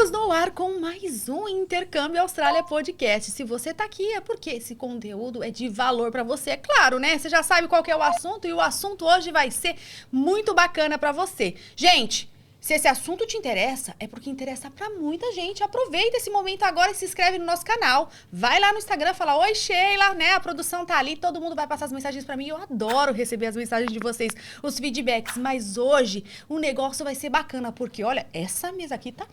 Estamos no ar com mais um Intercâmbio Austrália Podcast. Se você tá aqui é porque esse conteúdo é de valor pra você, é claro, né? Você já sabe qual que é o assunto e o assunto hoje vai ser muito bacana pra você. Gente, se esse assunto te interessa, é porque interessa pra muita gente. Aproveita esse momento agora e se inscreve no nosso canal. Vai lá no Instagram, fala, oi Sheila, né? A produção tá ali, todo mundo vai passar as mensagens pra mim. Eu adoro receber as mensagens de vocês, os feedbacks. Mas hoje o negócio vai ser bacana, porque olha, essa mesa aqui tá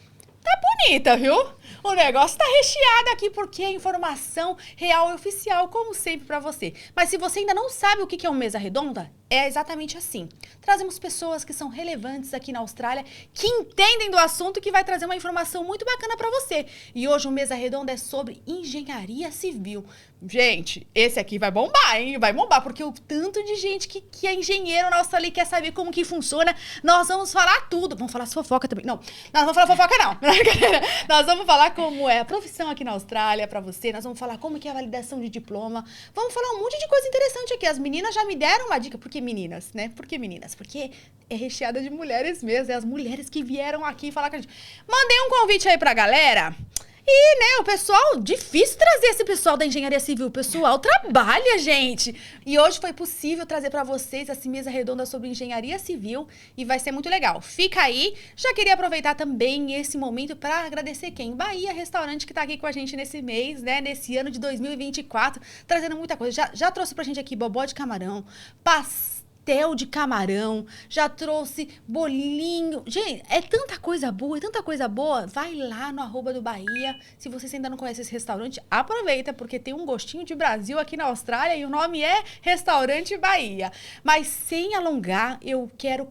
bonita, viu? O negócio tá recheado aqui porque é informação real e oficial, como sempre pra você. Mas se você ainda não sabe o que é uma mesa redonda, é exatamente assim. Trazemos pessoas que são relevantes aqui na Austrália, que entendem do assunto, que vai trazer uma informação muito bacana pra você. E hoje o Mesa Redonda é sobre engenharia civil. Gente, esse aqui vai bombar, hein? Vai bombar, porque o tanto de gente que é engenheiro na Austrália e quer saber como que funciona, nós vamos falar tudo. Vamos falar fofoca também. Não, nós não vamos falar fofoca, não. Nós vamos falar como é a profissão aqui na Austrália pra você. Nós vamos falar como que é a validação de diploma. Vamos falar um monte de coisa interessante aqui. As meninas já me deram uma dica. Por que meninas, né? Por que meninas? Porque é recheada de mulheres mesmo. É as mulheres que vieram aqui falar com a gente. Mandei um convite aí pra galera. E, né, o pessoal, difícil trazer esse pessoal da engenharia civil. O pessoal trabalha, gente. E hoje foi possível trazer pra vocês essa mesa redonda sobre engenharia civil e vai ser muito legal. Fica aí. Já queria aproveitar também esse momento pra agradecer quem? Bahia Restaurante, que tá aqui com a gente nesse mês, né, nesse ano de 2024, trazendo muita coisa. Já trouxe pra gente aqui bobó de camarão, pastel de camarão, já trouxe bolinho. Gente, é tanta coisa boa. Vai lá no @do_Bahia. Se você ainda não conhece esse restaurante, aproveita, porque tem um gostinho de Brasil aqui na Austrália e o nome é Restaurante Bahia. Mas sem alongar, eu quero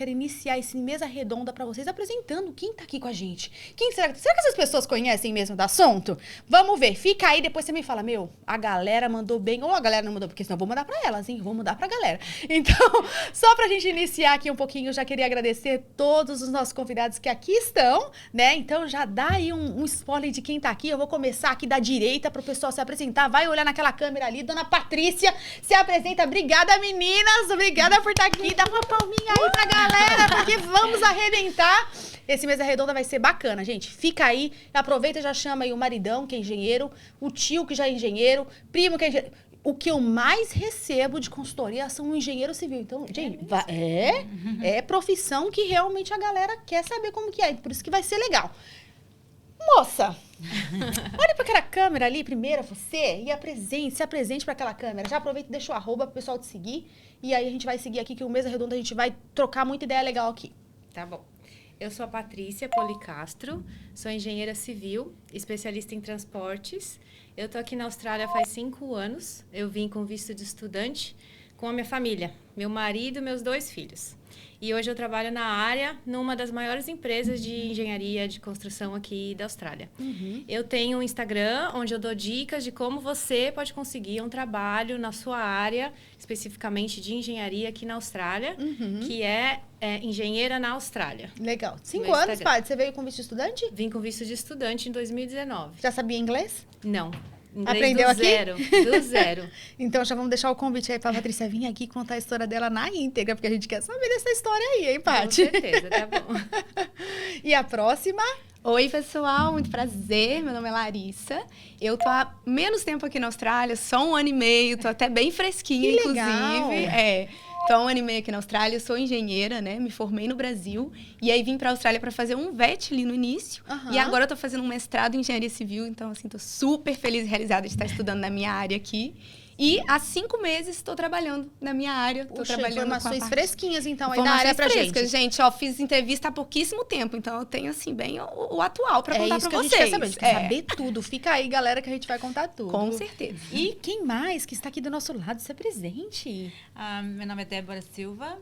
iniciar esse mesa redonda pra vocês, apresentando quem tá aqui com a gente. Quem será que essas pessoas conhecem mesmo do assunto? Vamos ver, fica aí, depois você me fala, a galera mandou bem, ou a galera não mandou, porque senão eu vou mandar pra elas, hein? Vou mandar pra galera. Então, só pra gente iniciar aqui um pouquinho, eu já queria agradecer todos os nossos convidados que aqui estão, né? Então já dá aí um spoiler de quem tá aqui. Eu vou começar aqui da direita pro pessoal se apresentar. Vai olhar naquela câmera ali. Dona Patrícia se apresenta. Obrigada, meninas. Obrigada por estar aqui. Dá uma palminha aí pra galera, porque vamos arrebentar. Esse Mesa Redonda vai ser bacana, gente. Fica aí, aproveita e já chama aí o maridão, que é engenheiro, o tio, que já é engenheiro, primo, que é engenheiro. O que eu mais recebo de consultoria são um engenheiro civil. Então, gente, é profissão que realmente a galera quer saber como que é. Por isso que vai ser legal. Moça, olha para aquela câmera ali primeiro, você, e se apresente para aquela câmera. Já aproveita e deixa o arroba pro pessoal te seguir. E aí a gente vai seguir aqui, que o Mesa Redonda a gente vai trocar muita ideia legal aqui. Tá bom. Eu sou a Patrícia Policastro, sou engenheira civil, especialista em transportes. Eu tô aqui na Austrália faz 5 anos. Eu vim com visto de estudante com a minha família, meu marido e meus 2 filhos. E hoje eu trabalho na área, numa das maiores empresas de engenharia de construção aqui da Austrália. Eu tenho um Instagram, onde eu dou dicas de como você pode conseguir um trabalho na sua área, especificamente de engenharia aqui na Austrália, que é Engenheira na Austrália. Legal. 5 anos, pai? Você veio com visto de estudante? Vim com visto de estudante em 2019. Já sabia inglês? Não. Inglês aprendeu do zero, do zero. Então já vamos deixar o convite aí pra Patrícia vir aqui contar a história dela na íntegra, porque a gente quer saber dessa história aí, hein, Paty? Com certeza, tá bom. E a próxima? Oi, pessoal, muito prazer. Meu nome é Larissa. Eu tô há menos tempo aqui na Austrália, só 1 ano e meio, tô até bem fresquinha, que inclusive. Legal. Tô há 1 ano e meio aqui na Austrália, eu sou engenheira, né? Me formei no Brasil e aí vim pra Austrália pra fazer um VET ali no início. E agora eu tô fazendo um mestrado em engenharia civil, então assim, tô super feliz e realizada de estar estudando na minha área aqui. E há 5 meses estou trabalhando na minha área. Tô trabalhando informações fresquinhas, então, aí da área pra gente. Gente, ó, fiz entrevista há pouquíssimo tempo, então eu tenho, assim, bem o atual pra contar pra vocês. É isso que a gente quer saber, a gente quer saber tudo. Fica aí, galera, que a gente vai contar tudo. Com certeza. E quem mais que está aqui do nosso lado se presente? Meu nome é Débora Silva,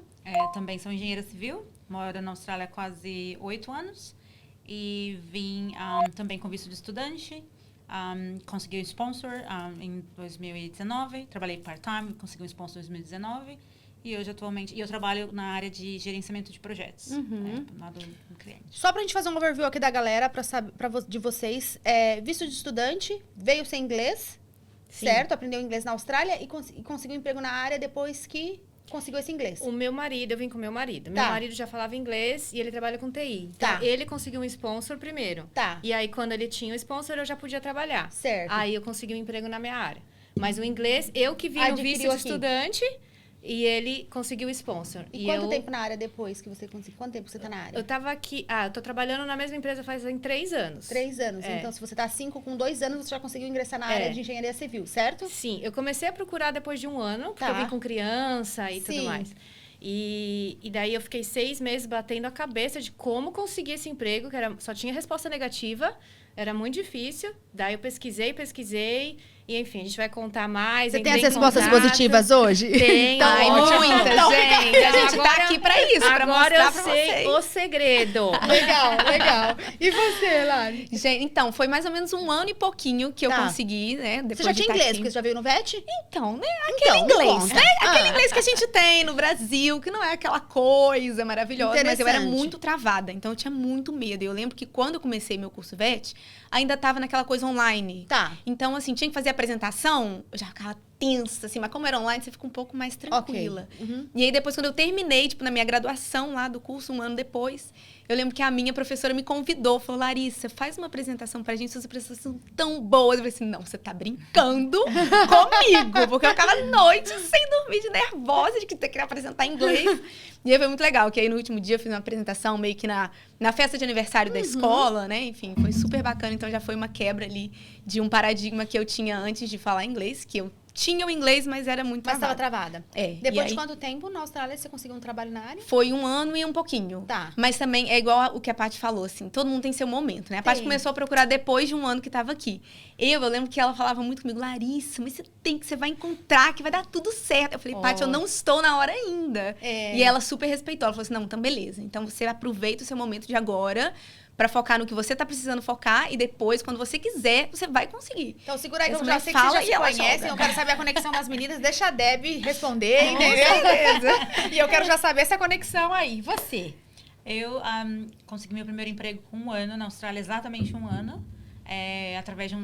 também sou engenheira civil, moro na Austrália há quase 8 anos e vim também com visto de estudante. Consegui um sponsor em 2019, trabalhei part-time, consegui um sponsor em 2019 e hoje atualmente eu trabalho na área de gerenciamento de projetos, lado do cliente. Só pra gente fazer um overview aqui da galera, de vocês, visto de estudante, veio sem inglês, Sim. certo? Aprendeu inglês na Austrália e conseguiu um emprego na área depois que conseguiu esse inglês? O meu marido, eu vim com o meu marido. Meu marido já falava inglês e ele trabalha com TI. Então, ele conseguiu um sponsor primeiro. E aí, quando ele tinha o sponsor, eu já podia trabalhar. Certo. Aí, eu consegui um emprego na minha área. Mas o inglês, eu que vim no visto de estudante... E ele conseguiu o sponsor. E quanto tempo na área depois que você conseguiu? Quanto tempo você tá na área? Eu tava aqui... eu tô trabalhando na mesma empresa fazem 3 anos. 3 anos. Então, se você tá 5, com 2 anos, você já conseguiu ingressar na área de engenharia civil, certo? Sim. Eu comecei a procurar depois de 1 ano, porque eu vim com criança e tudo mais. E daí, eu fiquei 6 meses batendo a cabeça de como conseguir esse emprego, que só tinha resposta negativa. Era muito difícil. Daí, eu pesquisei... E, enfim, a gente vai contar mais. Você tem as respostas positivas hoje? Tenho. Ai, muitas, gente. A gente tá aqui pra isso, pra mostrar pra vocês. Agora eu sei o segredo. Legal. E você, Lari? Gente, então, foi mais ou menos 1 ano e pouquinho que eu consegui, né? Depois você já tinha inglês, porque você já veio no VET? Então, né? Aquele inglês, né? Aquele inglês que a gente tem no Brasil, que não é aquela coisa maravilhosa. Mas eu era muito travada, então eu tinha muito medo. Eu lembro que quando eu comecei meu curso VET, ainda tava naquela coisa online. Então, assim, tinha que fazer apresentação, eu já ficava tensa, assim, mas como era online, você fica um pouco mais tranquila. E aí, depois, quando eu terminei, tipo, na minha graduação lá do curso, 1 ano depois, eu lembro que a minha professora me convidou, falou, Larissa, faz uma apresentação pra gente, suas apresentações são tão boas. Eu falei assim, não, você tá brincando comigo, porque eu ficava noite sem dormir, de nervosa, de que ter que apresentar em inglês. E aí foi muito legal, que aí no último dia eu fiz uma apresentação meio que na festa de aniversário da escola, né? Enfim, foi super bacana, então já foi uma quebra ali de um paradigma que eu tinha antes de falar inglês, que eu tinha o inglês, mas era muito travada. Mas estava travada. Depois de quanto tempo na Austrália você conseguiu um trabalho na área? Foi 1 ano e um pouquinho. Mas também é igual o que a Paty falou, assim, todo mundo tem seu momento, né? A Paty começou a procurar depois de 1 ano que estava aqui. Eu lembro que ela falava muito comigo, Larissa, mas você vai encontrar, que vai dar tudo certo. Eu falei, Paty, eu não estou na hora ainda. E ela super respeitou, ela falou assim, não, então beleza. Então você aproveita o seu momento de agora, pra focar no que você tá precisando focar e depois, quando você quiser, você vai conseguir. Então segura aí que eu já sei que vocês já se conhecem, eu quero saber a conexão das meninas, deixa a Deb responder, entendeu? E eu quero já saber essa conexão aí. Você? Eu consegui meu primeiro emprego com 1 ano na Austrália, exatamente 1 ano, através de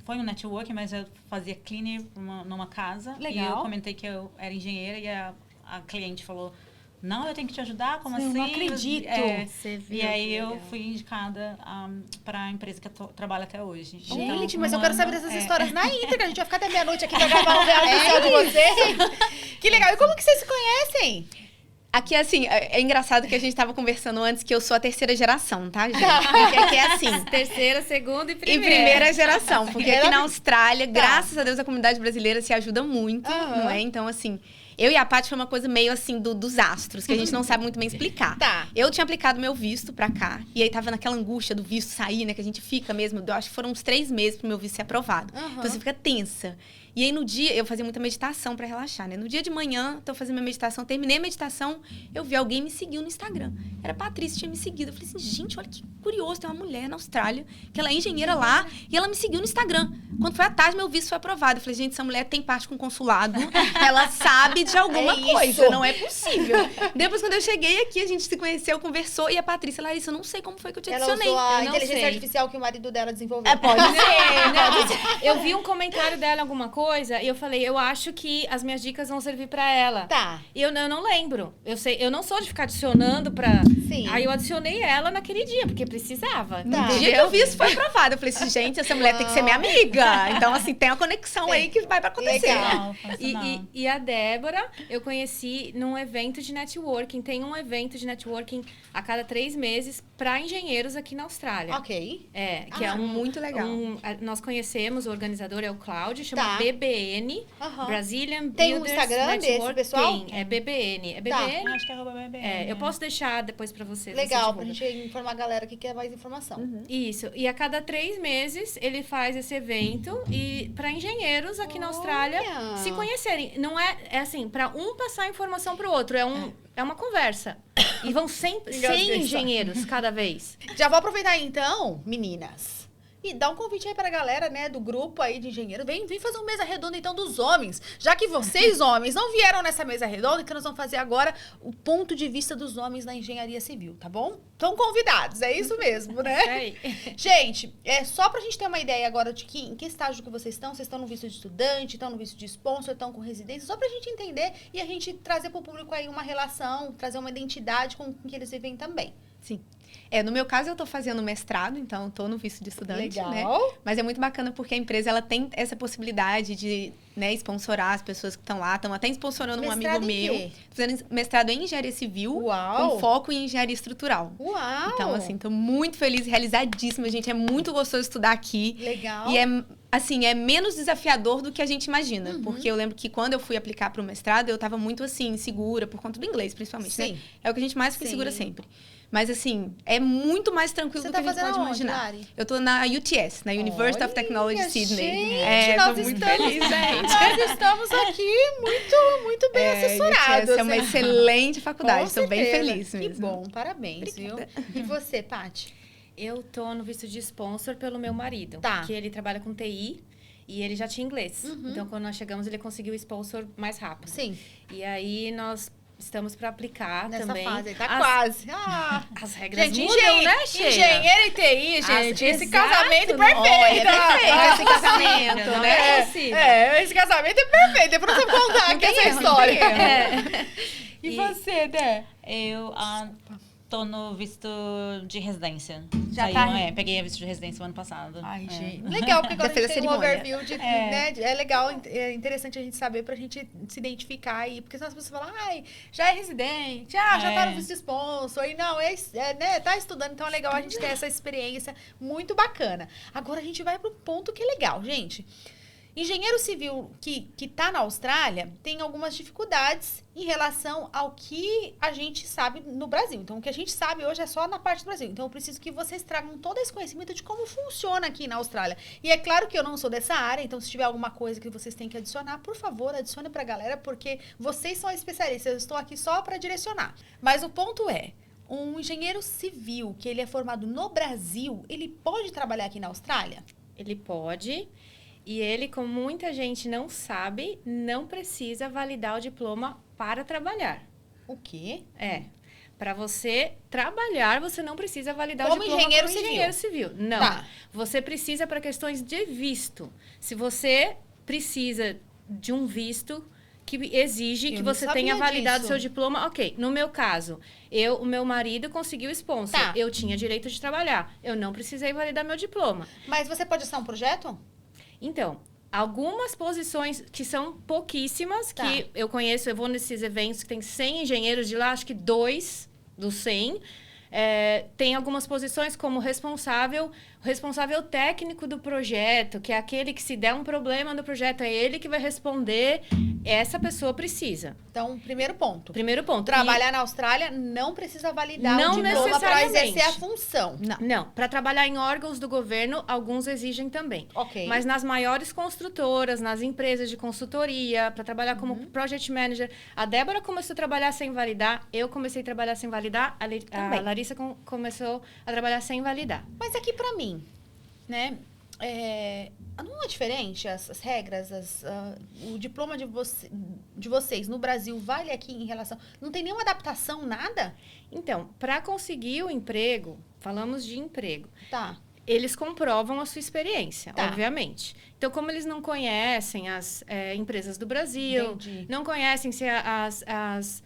foi um network, mas eu fazia cleaner numa casa. Legal. E eu comentei que eu era engenheira e a cliente falou, não, eu tenho que te ajudar, como assim? Eu não acredito. E aí eu fui indicada para a empresa que eu trabalho até hoje. Gente, mas eu quero saber dessas histórias na íntegra. A gente vai ficar até meia-noite aqui pra gravar um reality show de vocês. Que legal. E como que vocês se conhecem? Aqui, assim, é engraçado que a gente tava conversando antes que eu sou a 3ª geração, tá, gente? Porque aqui é assim. 3ª, 2ª e 1ª. E 1ª geração. Porque aqui na Austrália, graças a Deus, a comunidade brasileira se ajuda muito, não é? Então, assim... Eu e a Paty foi uma coisa meio assim dos astros, que a gente não sabe muito bem explicar. Eu tinha aplicado meu visto pra cá, e aí tava naquela angústia do visto sair, né? Que a gente fica mesmo, eu acho que foram uns 3 meses pro meu visto ser aprovado. Então você fica tensa. E aí no dia, eu fazia muita meditação pra relaxar, né? No dia de manhã, tô fazendo minha meditação, terminei a meditação, eu vi alguém me seguiu no Instagram. Era a Patrícia, tinha me seguido. Eu falei assim, gente, olha que curioso, tem uma mulher na Austrália, que ela é engenheira lá, e ela me seguiu no Instagram. Quando foi à tarde, meu visto foi aprovado. Eu falei, gente, essa mulher tem parte com o consulado, ela sabe de alguma coisa, não é possível. Depois, quando eu cheguei aqui, a gente se conheceu, conversou, e a Patrícia, Larissa, eu não sei como foi que eu te adicionei. Ela usou a Eu não inteligência sei. artificial que o marido dela desenvolveu. Pode ser. Eu vi um comentário dela, alguma coisa, e eu falei, eu acho que as minhas dicas vão servir pra ela. E eu não lembro. Eu não sou de ficar adicionando pra... Sim. Aí eu adicionei ela naquele dia, porque precisava. No dia que eu vi isso foi aprovado. Eu falei assim, gente, essa mulher tem que ser minha amiga. Então, assim, tem uma conexão aí que vai pra acontecer. Legal. E a Débora, eu conheci num evento de networking. Tem um evento de networking a cada 3 meses para engenheiros aqui na Austrália. Ok. Que é muito legal. Nós conhecemos, o organizador é o Cláudio, chama BBN, Brazilian Tem um Builders Instagram Network. desse, pessoal? Tem, é BBN. É BBN? Acho que é @BBN. Eu posso deixar depois para você. Legal, você pra gente informar a galera que quer mais informação. Isso. E a cada 3 meses ele faz esse evento e para engenheiros aqui na Austrália se conhecerem. Não é assim, para um passar informação para o outro, é uma conversa. E vão sempre 100 engenheiros cada vez. Já vou aproveitar então, meninas. E dá um convite aí pra galera, né, do grupo aí de engenheiros. Vem fazer uma mesa redonda, então, dos homens. Já que vocês, homens, não vieram nessa mesa redonda, então nós vamos fazer agora o ponto de vista dos homens na engenharia civil, tá bom? Estão convidados, é isso mesmo, né? Isso aí. Gente, só pra gente ter uma ideia agora de em que estágio que vocês estão no visto de estudante, estão no visto de sponsor, estão com residência, só pra gente entender e a gente trazer pro público aí uma relação, trazer uma identidade com que eles vivem também. Sim. No meu caso, eu tô fazendo mestrado, então tô no visto de estudante, Legal. né? Mas é muito bacana porque a empresa, ela tem essa possibilidade de, né, sponsorar as pessoas que estão lá. Estão até sponsorando um Mestrado amigo em meu. quê? Tô fazendo mestrado em engenharia civil, Uau! com foco em engenharia estrutural. Uau! Então, assim, tô muito feliz, realizadíssima, gente. É muito gostoso estudar aqui. Legal. E assim, é menos desafiador do que a gente imagina. Porque eu lembro que quando eu fui aplicar para o mestrado, eu tava muito, assim, insegura, por conta do inglês, principalmente, Sim. né? É o que a gente mais fica Sim. segura sempre. Mas, assim, é muito mais tranquilo Você do tá que a gente fazendo pode aonde, imaginar. Lari? Eu tô na UTS, na University of Technology Olha, Sydney. gente, tô nós muito estamos, feliz, gente. Nós estamos aqui muito bem assessorados. UTS é uma hein? excelente faculdade, Com estou bem certeza. feliz mesmo. Que bom, parabéns, viu? E você, Paty? Eu tô no visto de sponsor pelo meu marido. Tá. Que ele trabalha com TI e ele já tinha inglês. Então, quando nós chegamos, ele conseguiu o sponsor mais rápido. Sim, E aí, nós estamos para aplicar nessa também. fase aí, tá quase. As regras Gente, mudam, né, Sheila? engenheiro e TI, gente, esse Exato, casamento não, perfeito. olha, perfeito esse casamento, Não né? é possível. Esse casamento é perfeito. Depois você contar aqui essa história. E E- você, Dé? Eu tô no visto de residência. Já tá? Peguei a visto de residência o ano passado. Ai, É. gente. Legal, porque quando a fez gente a tem um cerimônia. overview né, é legal, é interessante a gente saber pra gente se identificar aí. Porque senão as pessoas falam, ai, já é residente, já tá no visto de sponsor. E não, né, tá estudando, então é legal a gente ter essa experiência muito bacana. Agora a gente vai pro ponto que é legal, gente. Engenheiro civil que tá na Austrália tem algumas dificuldades em relação ao que a gente sabe no Brasil. Então, o que a gente sabe hoje é só na parte do Brasil. Então, eu preciso que vocês tragam todo esse conhecimento de como funciona aqui na Austrália. E é claro que eu não sou dessa área, então se tiver alguma coisa que vocês têm que adicionar, por favor, adicione pra galera, porque vocês são especialistas. Eu estou aqui só para direcionar. Mas o ponto é, um engenheiro civil que ele é formado no Brasil, ele pode trabalhar aqui na Austrália? Ele pode. E ele, como muita gente não sabe, não precisa validar o diploma para trabalhar. O quê? Para você trabalhar, você não precisa validar Como o diploma engenheiro como civil. engenheiro civil. Não. Tá. Você precisa para questões de visto. Se você precisa de um visto que exige Eu que não você tenha sabia validado disso. seu diploma, ok. No meu caso, o meu marido conseguiu sponsor. Tá. Eu tinha direito de trabalhar. Eu não precisei validar meu diploma. Mas você pode estar um projeto? Então, algumas posições que são pouquíssimas, Tá. que eu conheço, eu vou nesses eventos que tem 100 engenheiros de lá, acho que 2 dos 100. Tem algumas posições como responsável técnico do projeto, que é aquele que se der um problema no projeto, é ele que vai responder. Essa pessoa precisa. Então, primeiro ponto. Primeiro ponto. Trabalhar na Austrália não precisa validar Não o diploma para necessariamente. exercer a função. Não, para trabalhar em órgãos do governo, alguns exigem também. Ok. Mas nas maiores construtoras, nas empresas de consultoria, para trabalhar como project manager, a Débora começou a trabalhar sem validar, eu comecei a trabalhar sem validar, a Também. Larissa começou a trabalhar sem validar. Mas aqui para mim, né? Não é diferente as regras, o diploma de vocês no Brasil vale aqui em relação... Não tem nenhuma adaptação, nada? Então, para conseguir o emprego, falamos de emprego, Tá. eles comprovam a sua experiência, Tá. obviamente. Então, como eles não conhecem as empresas do Brasil, Entendi. não conhecem se as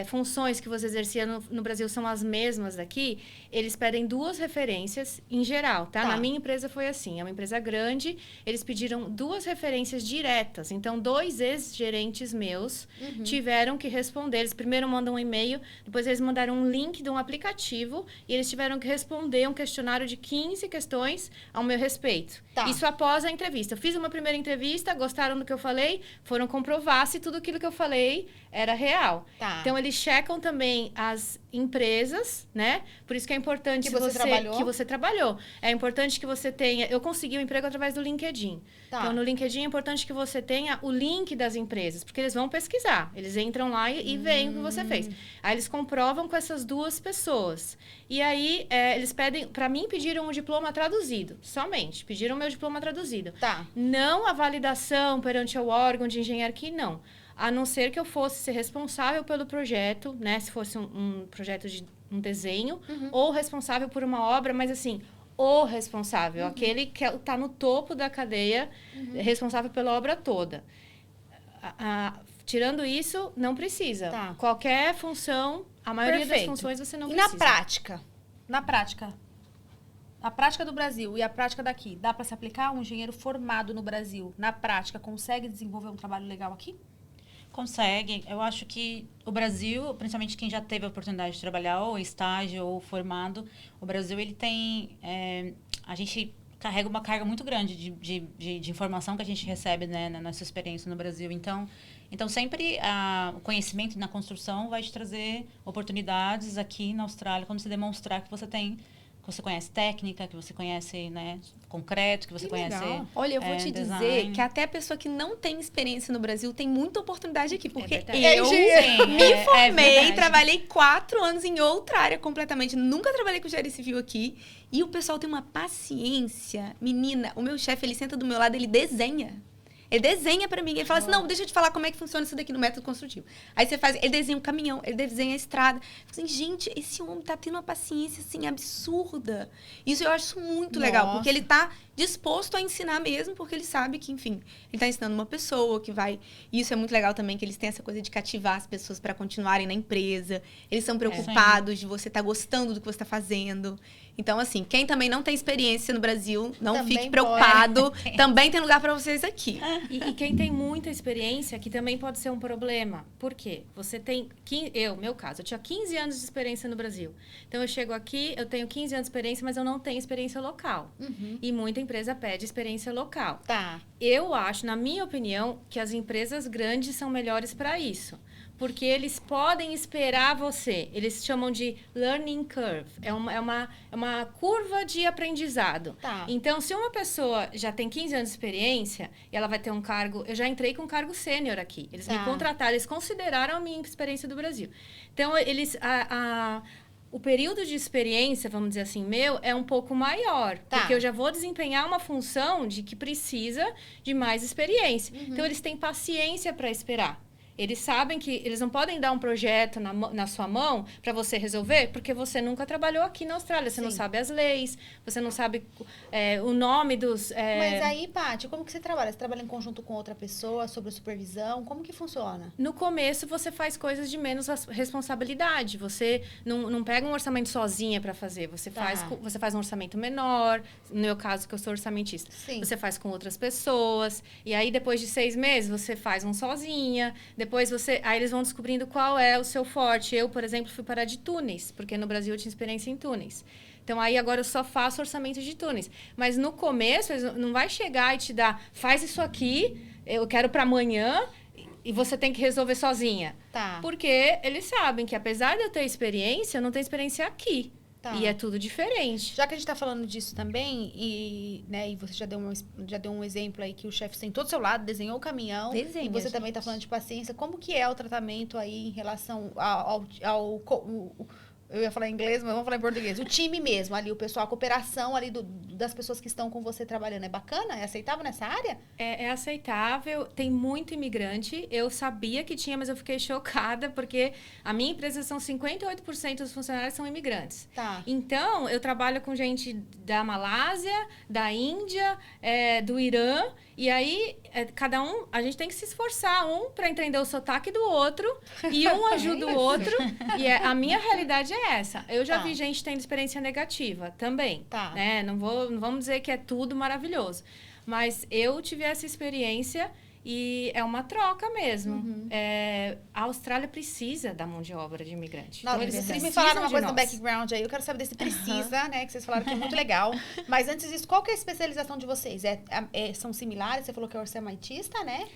funções que você exercia no Brasil são as mesmas daqui, eles pedem 2 referências em geral, tá? Tá. Na minha empresa foi assim, é uma empresa grande, eles pediram 2 referências diretas. Então, 2 ex-gerentes meus tiveram que responder. Eles primeiro mandam um e-mail, depois eles mandaram um link de um aplicativo e eles tiveram que responder um questionário de 15 questões ao meu respeito. Tá. Isso após a entrevista. Eu fiz uma primeira entrevista, gostaram do que eu falei, foram comprovar se tudo aquilo que eu falei era real. Tá. Então, eles checam também as empresas, né? Por isso que é importante que você trabalhou. É importante que você tenha... Eu consegui o emprego através do LinkedIn. Tá. Então, no LinkedIn é importante que você tenha o link das empresas, porque eles vão pesquisar. Eles entram lá e veem o que você fez. Aí, eles comprovam com essas 2 pessoas. E aí, eles pedem... Para mim, pediram um diploma traduzido. Somente. Pediram o meu diploma traduzido. Tá. Não a validação perante o órgão de engenharia aqui, não. A não ser que eu fosse ser responsável pelo projeto, né? Se fosse um projeto de um desenho, ou responsável por uma obra, mas assim, o responsável, aquele que está no topo da cadeia, responsável pela obra toda. Tirando isso, não precisa. Tá. Qualquer função, a maioria das funções você não e precisa. Na prática, a prática do Brasil e a prática daqui, dá para se aplicar? Um engenheiro formado no Brasil, na prática, consegue desenvolver um trabalho legal aqui? Consegue. Eu acho que o Brasil, principalmente quem já teve a oportunidade de trabalhar ou estágio ou formado, o Brasil, ele tem... a gente carrega uma carga muito grande de informação que a gente recebe, né, na nossa experiência no Brasil. Então sempre o conhecimento na construção vai te trazer oportunidades aqui na Austrália, quando você demonstrar que você tem... que você conhece técnica, que você conhece, né, concreto, que você conhece Olha, eu vou te design. dizer que até a pessoa que não tem experiência no Brasil tem muita oportunidade aqui, porque verdade. eu me formei, verdade. trabalhei 4 anos em outra área completamente, nunca trabalhei com engenharia civil aqui, e o pessoal tem uma paciência. Menina, o meu chefe, ele senta do meu lado, ele desenha. Ele desenha pra mim. Ele fala assim, não, deixa eu te falar como é que funciona isso daqui no método construtivo. Aí você faz, ele desenha um caminhão, ele desenha a estrada. Eu falo assim, gente, esse homem tá tendo uma paciência, assim, absurda. Isso eu acho muito legal, porque ele tá disposto a ensinar mesmo, porque ele sabe que, enfim, ele tá ensinando uma pessoa que vai... E isso é muito legal também, que eles têm essa coisa de cativar as pessoas para continuarem na empresa. Eles são preocupados de você estar gostando do que você tá fazendo. Então, assim, quem também não tem experiência no Brasil, não também fique preocupado. Também tem lugar para vocês aqui. E quem tem muita experiência, que também pode ser um problema. Por quê? Você tem... meu caso, eu tinha 15 anos de experiência no Brasil. Então, eu chego aqui, eu tenho 15 anos de experiência, mas eu não tenho experiência local. E muita empresa pede experiência local. Tá. Eu acho, na minha opinião, que as empresas grandes são melhores para isso. Porque eles podem esperar você. Eles chamam de learning curve. É uma curva de aprendizado. Tá. Então, se uma pessoa já tem 15 anos de experiência e ela vai ter um cargo... Eu já entrei com um cargo sênior aqui. Eles me contrataram, eles consideraram a minha experiência do Brasil. Então, eles... O período de experiência, vamos dizer assim, meu, é um pouco maior. Tá. Porque eu já vou desempenhar uma função de que precisa de mais experiência. Então, eles têm paciência para esperar. Eles sabem que eles não podem dar um projeto na sua mão para você resolver, porque você nunca trabalhou aqui na Austrália. Você não sabe as leis, você não sabe o nome dos... Mas aí, Paty, como que você trabalha? Você trabalha em conjunto com outra pessoa, sobre supervisão? Como que funciona? No começo, você faz coisas de menos responsabilidade. Você não pega um orçamento sozinha para fazer. Você faz um orçamento menor. No meu caso, que eu sou orçamentista. Sim. Você faz com outras pessoas. E aí, depois de 6 meses, você faz um sozinha. Depois aí eles vão descobrindo qual é o seu forte. Eu, por exemplo, fui parar de túneis, porque no Brasil eu tinha experiência em túneis. Então, aí agora eu só faço orçamento de túneis. Mas no começo, eles não vai chegar e te dar, faz isso aqui, eu quero para amanhã, e você tem que resolver sozinha. Tá. Porque eles sabem que, apesar de eu ter experiência, eu não tenho experiência aqui. Tá. E é tudo diferente. Já que a gente tá falando disso também, e você já deu um exemplo aí que o chefe sentou do seu lado, desenhou o caminhão. Desenha, e você também tá falando de paciência. Como que é o tratamento aí em relação eu ia falar em inglês, mas vamos falar em português. O time mesmo, ali, o pessoal, a cooperação ali das pessoas que estão com você trabalhando. É bacana? É aceitável nessa área? É aceitável. Tem muito imigrante. Eu sabia que tinha, mas eu fiquei chocada, porque a minha empresa são 58% dos funcionários são imigrantes. Tá. Então, eu trabalho com gente da Malásia, da Índia, do Irã. E aí, cada um, a gente tem que se esforçar, para entender o sotaque do outro, e um ajuda o outro. E a minha realidade é essa. Eu já vi gente tendo experiência negativa também. Tá. Né? Não vamos dizer que é tudo maravilhoso. Mas eu tive essa experiência E é uma troca mesmo. A Austrália precisa da mão de obra de imigrante. Não, então, eles vocês precisam me falaram uma de coisa no nós. background aí, eu quero saber se precisa, né? Que vocês falaram que é muito legal. Mas antes disso, qual que é a especialização de vocês? São similares? Você falou que é orçamentista, né?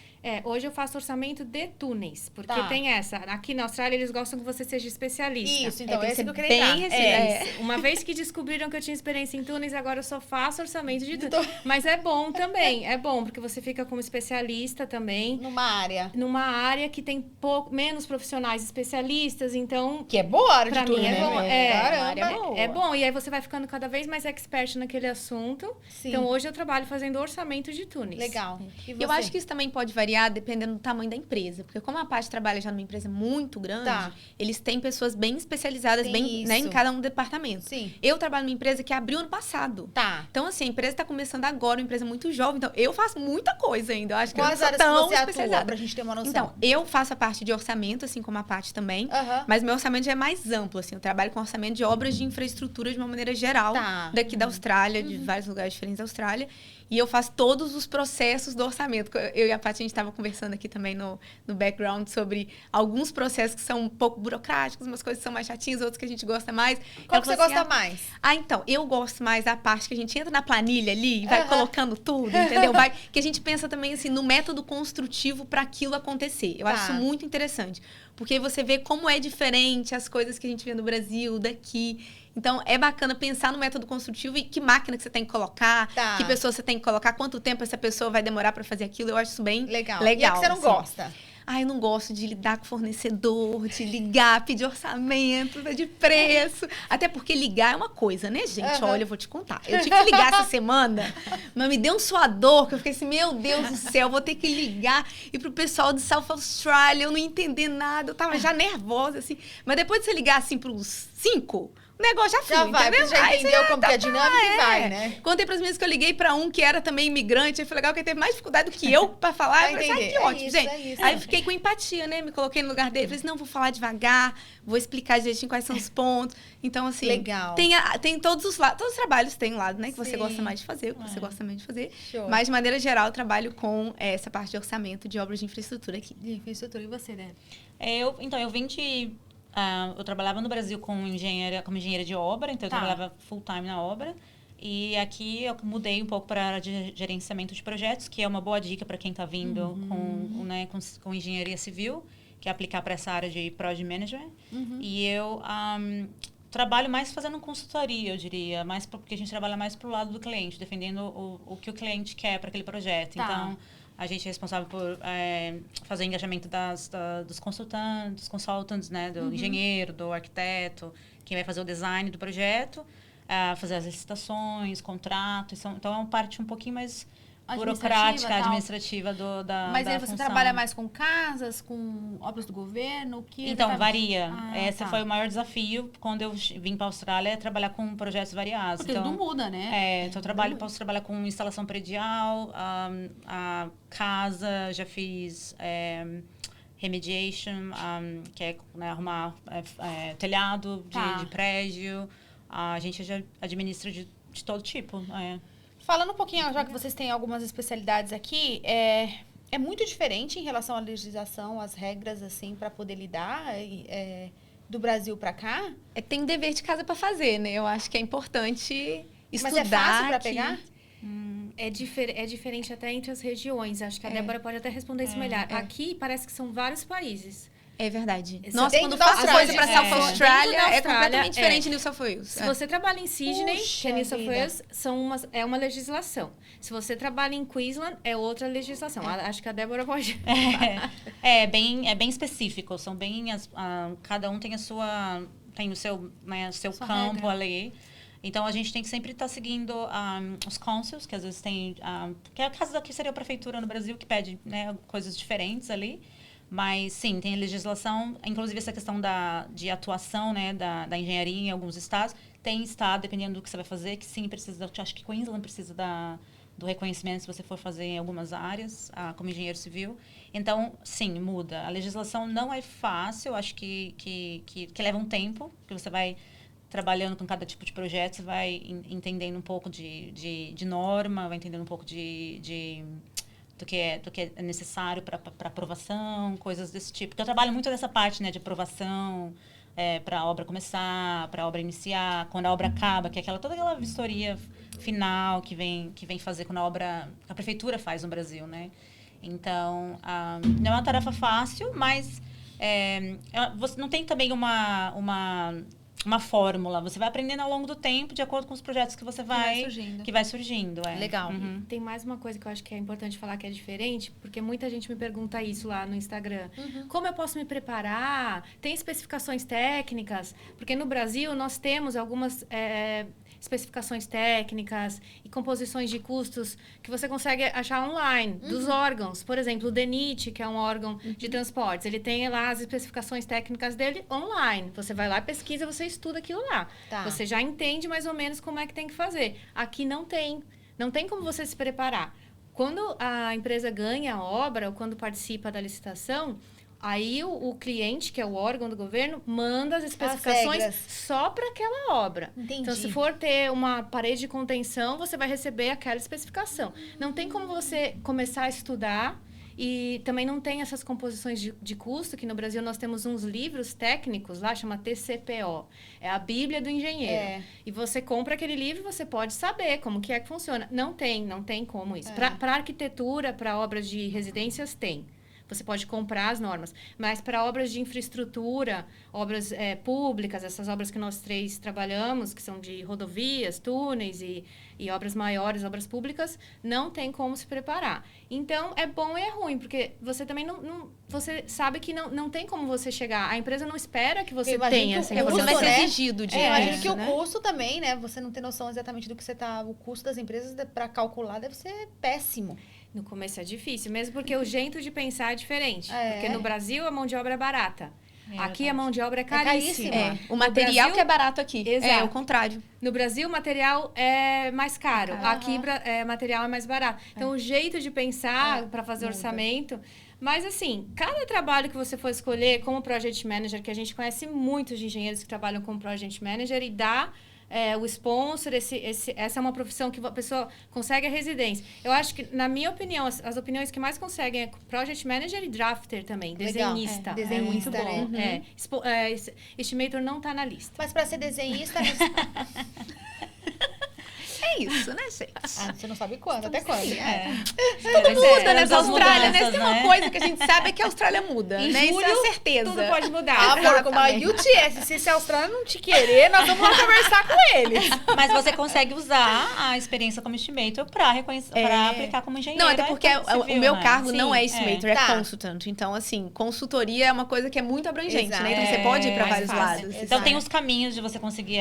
Hoje eu faço orçamento de túneis, porque Tá. tem essa. Aqui na Austrália, eles gostam que você seja especialista. Isso, então tem que esse ser que eu queria bem entrar. Isso. Uma vez que descobriram que eu tinha experiência em túneis, agora eu só faço orçamento de túneis. Mas é bom também, é bom, porque você fica como especialista também, Numa área. numa área que tem menos profissionais especialistas, então... Que é boa a área Pra de tudo, mim é né? bom, Caramba. área boa. É bom, e aí você vai ficando cada vez mais expert naquele assunto. Sim. Então, hoje eu trabalho fazendo orçamento de túneis. Legal. E Eu você? acho que isso também pode variar dependendo do tamanho da empresa. Porque como a Paty trabalha já numa empresa muito grande, Tá. eles têm pessoas bem especializadas, Tem bem, né, isso. em cada um departamento. Sim. Eu trabalho numa empresa que abriu ano passado. Tá. Então, assim, a empresa está começando agora, uma empresa muito jovem. Então, eu faço muita coisa ainda. Eu acho que Quais eu não áreas sou que tão você atua, especializada. pra gente ter uma noção? Então, eu faço a parte de orçamento, assim como a Paty também. Aham. Mas meu orçamento já é mais amplo, assim. Eu trabalho com orçamento de obras de infraestrutura de uma maneira geral. Tá. Daqui da Austrália, de vários lugares diferentes da Austrália. E eu faço todos os processos do orçamento. Eu e a Paty, a gente estava conversando aqui também no background sobre alguns processos que são um pouco burocráticos, umas coisas que são mais chatinhas, outras que a gente gosta mais. Qual Ela que você falou assim, gosta mais? então, eu gosto mais da parte que a gente entra na planilha ali e vai Aham. colocando tudo, entendeu? Que a gente pensa também, assim, no método construtivo para aquilo acontecer. Eu acho Tá. isso muito interessante. Porque aí você vê como é diferente as coisas que a gente vê no Brasil, daqui. Então, é bacana pensar no método construtivo e que máquina que você tem que colocar, Tá. que pessoa você tem que colocar, quanto tempo essa pessoa vai demorar para fazer aquilo. Eu acho isso bem Legal. legal. E é que você não assim. gosta? Eu não gosto de lidar com fornecedor, de ligar, pedir orçamento, de preço. Até porque ligar é uma coisa, né, gente? Aham. Olha, eu vou te contar. Eu tive que ligar essa semana, mas me deu um suador, que eu fiquei assim, meu Deus do céu, vou ter que ligar. E pro pessoal de South Australia, eu não entender nada, eu tava já nervosa, assim. Mas depois de você ligar, assim, pros 5... o negócio já Já flui, vai, entendeu? você já Aí entendeu como que é a dinâmica e vai, é. né? Contei pras meninas que eu liguei pra um que era também imigrante, aí foi legal que ele teve mais dificuldade do que eu pra falar. Vai Eu falei, entender. que ótimo, isso, gente. é isso. Aí eu fiquei com empatia, né? Me coloquei no lugar dele. Falei assim, não, vou falar devagar, vou explicar direitinho quais são os pontos. Então, assim, Legal. tem todos os lados, todos os trabalhos têm um lado, né? Que você Sim. gosta mais de fazer, o que você gosta menos de fazer. Show. Mas, de maneira geral, eu trabalho com essa parte de orçamento de obras de infraestrutura aqui. De infraestrutura. E você, né? Eu vim de... eu trabalhava no Brasil como engenheira de obra, então eu Tá. trabalhava full time na obra. E aqui eu mudei um pouco para a área de gerenciamento de projetos, que é uma boa dica para quem está vindo com engenharia civil, que é aplicar para essa área de project management. E eu trabalho mais fazendo consultoria, eu diria, mais porque a gente trabalha mais para o lado do cliente, defendendo o que o cliente quer para aquele projeto. Tá. Então, a gente é responsável por fazer o engajamento dos consultants, né? Do engenheiro, do arquiteto, quem vai fazer o design do projeto, fazer as licitações, contratos. Então, é uma parte um pouquinho mais burocrática, tal. administrativa da Mas da aí você função. trabalha mais com casas, com obras do governo? O que Então, exatamente? varia. Esse Tá. foi o maior desafio quando eu vim para a Austrália, é trabalhar com projetos variados. Porque Então, tudo muda, né? então eu posso trabalhar com instalação predial, a casa, já fiz remediation, que é, né, arrumar telhado Tá. de prédio. A gente já administra de todo tipo. Falando um pouquinho, já que vocês têm algumas especialidades aqui, é muito diferente em relação à legislação, às regras, assim, para poder lidar do Brasil para cá? Tem dever de casa para fazer, né? Eu acho que é importante estudar. Mas é fácil para que- pegar? É diferente até entre as regiões. Acho que a Débora pode até responder isso melhor. Aqui parece que são vários países. É verdade. Isso Nossa, dentro quando da faço Austrália. coisa pra É. South Dentro Australia, da é Austrália, completamente diferente de New South Wales. Se você trabalha em Sydney, Puxa que é New South vida. Wales, é uma legislação. Se você trabalha em Queensland, é outra legislação. Acho que a Débora pode... É bem específico. São cada um tem tem o seu, né, seu Sua campo regra. ali. Então, a gente tem que sempre estar seguindo os councils, que às vezes tem... que é o caso daqui seria a prefeitura no Brasil, que pede, né, coisas diferentes ali. Mas, sim, tem legislação, inclusive essa questão de atuação, né, da engenharia em alguns estados. Tem estado, dependendo do que você vai fazer, que sim, acho que Queensland precisa do reconhecimento se você for fazer em algumas áreas, como engenheiro civil. Então, sim, muda. A legislação não é fácil, acho que leva um tempo, que você vai trabalhando com cada tipo de projeto, você vai entendendo um pouco de norma, vai entendendo um pouco de é necessário para aprovação, coisas desse tipo. Porque eu trabalho muito nessa parte, né, de aprovação, para a obra começar, para a obra iniciar, quando a obra acaba, que é toda aquela vistoria final que vem fazer quando a prefeitura faz no Brasil, né? Então, não é uma tarefa fácil, mas você não tem também uma fórmula. Você vai aprendendo ao longo do tempo, de acordo com os projetos que você vai surgindo. Legal. Uhum. Tem mais uma coisa que eu acho que é importante falar que é diferente, porque muita gente me pergunta isso lá no Instagram. Como eu posso me preparar? Tem especificações técnicas? Porque no Brasil nós temos algumas especificações técnicas e composições de custos que você consegue achar online, dos órgãos. Por exemplo, o DENIT, que é um órgão de transportes, ele tem lá as especificações técnicas dele online. Você vai lá, pesquisa, você estuda aquilo lá. Tá. Você já entende mais ou menos como é que tem que fazer. Aqui não tem. Não tem como você se preparar. Quando a empresa ganha a obra, ou quando participa da licitação, aí o cliente, que é o órgão do governo, manda as especificações só para aquela obra. Entendi. Então, se for ter uma parede de contenção, você vai receber aquela especificação. Não tem como você começar a estudar. E também não tem essas composições de custo, que no Brasil nós temos uns livros técnicos lá, chama TCPO. É a Bíblia do Engenheiro. E você compra aquele livro, você pode saber como que funciona. Não tem como isso. Para arquitetura, para obras de residências, tem. Você pode comprar as normas. Mas para obras de infraestrutura, obras públicas, essas obras que nós três trabalhamos, que são de rodovias, túneis e obras maiores, obras públicas, não tem como se preparar. Então, é bom e é ruim, porque você também você sabe que não tem como você chegar. A empresa não espera que você tenha essa Você vai ser né? exigido de imagino que o custo também, né? Você não tem noção exatamente do que o custo das empresas para calcular deve ser péssimo. No começo é difícil, mesmo porque o jeito de pensar é diferente. Porque no Brasil a mão de obra é barata. Aqui a mão de obra é caríssima. O material Brasil, que é barato aqui. Exato. É o contrário. No Brasil, o material é mais caro. Aqui, o material é mais barato. Então, o jeito de pensar para fazer orçamento... Mas, assim, cada trabalho que você for escolher como Project Manager, que a gente conhece muitos engenheiros que trabalham como Project Manager e dá... o sponsor, essa é uma profissão que a pessoa consegue a residência. Eu acho que, na minha opinião, as opiniões que mais conseguem é Project Manager e Drafter também, desenhista. Desenhista, é muito bom. né? Estimator não está na lista. Mas para ser desenhista... É isso, né, gente? você não sabe quando, até quando. Tudo muda nessa Austrália, né? Se tem uma coisa que a gente sabe é que a Austrália muda, Em né? Isso julho, é certeza. tudo pode mudar. Amor, como a UTS, se a Austrália não te querer, nós vamos lá conversar com eles. Mas você consegue usar a experiência como estimator para aplicar como engenheiro. Não, até porque o meu cargo não é estimator, é Tá. consultant. Então, assim, consultoria é uma coisa que é muito abrangente, Exato. né? Então, você pode ir para mais vários fácil. lados. Então, tem os caminhos de você conseguir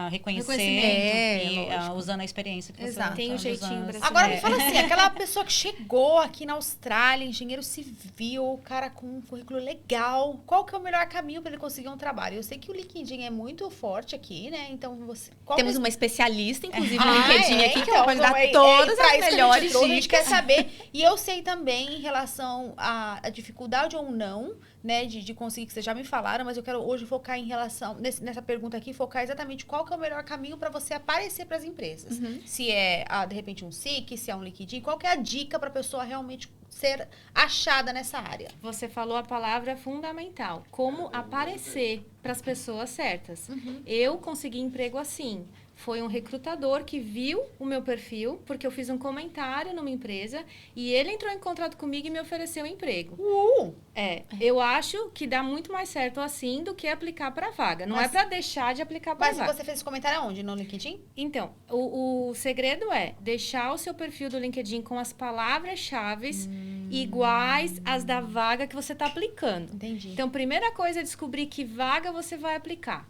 reconhecer e usando a experiência que você Exato. Tem um jeitinho brasileiro. Agora me fala assim, aquela pessoa que chegou aqui na Austrália, engenheiro civil, cara com um currículo legal, qual que é o melhor caminho para ele conseguir um trabalho? Eu sei que o LinkedIn é muito forte aqui, né? Então Temos uma especialista, inclusive, no LinkedIn aqui, que pode dar pra todas isso as que a gente melhores trouxe, a gente quer dicas. saber. E eu sei também em relação à dificuldade ou não, né, de conseguir, que vocês já me falaram, mas eu quero hoje focar em relação, nessa pergunta aqui, focar exatamente qual que é o melhor caminho para você aparecer para as empresas. Se é, de repente, um SIC, se é um LinkedIn, qual que é a dica para a pessoa realmente ser achada nessa área? Você falou a palavra fundamental. Como aparecer para as pessoas certas. Eu consegui emprego assim. Foi um recrutador que viu o meu perfil, porque eu fiz um comentário numa empresa, e ele entrou em contato comigo e me ofereceu um emprego. Eu acho que dá muito mais certo assim do que aplicar para vaga. Não é para deixar de aplicar para vaga. Mas você fez esse comentário aonde? No LinkedIn? Então, o segredo é deixar o seu perfil do LinkedIn com as palavras-chave iguais às da vaga que você está aplicando. Entendi. Então, primeira coisa é descobrir que vaga você vai aplicar.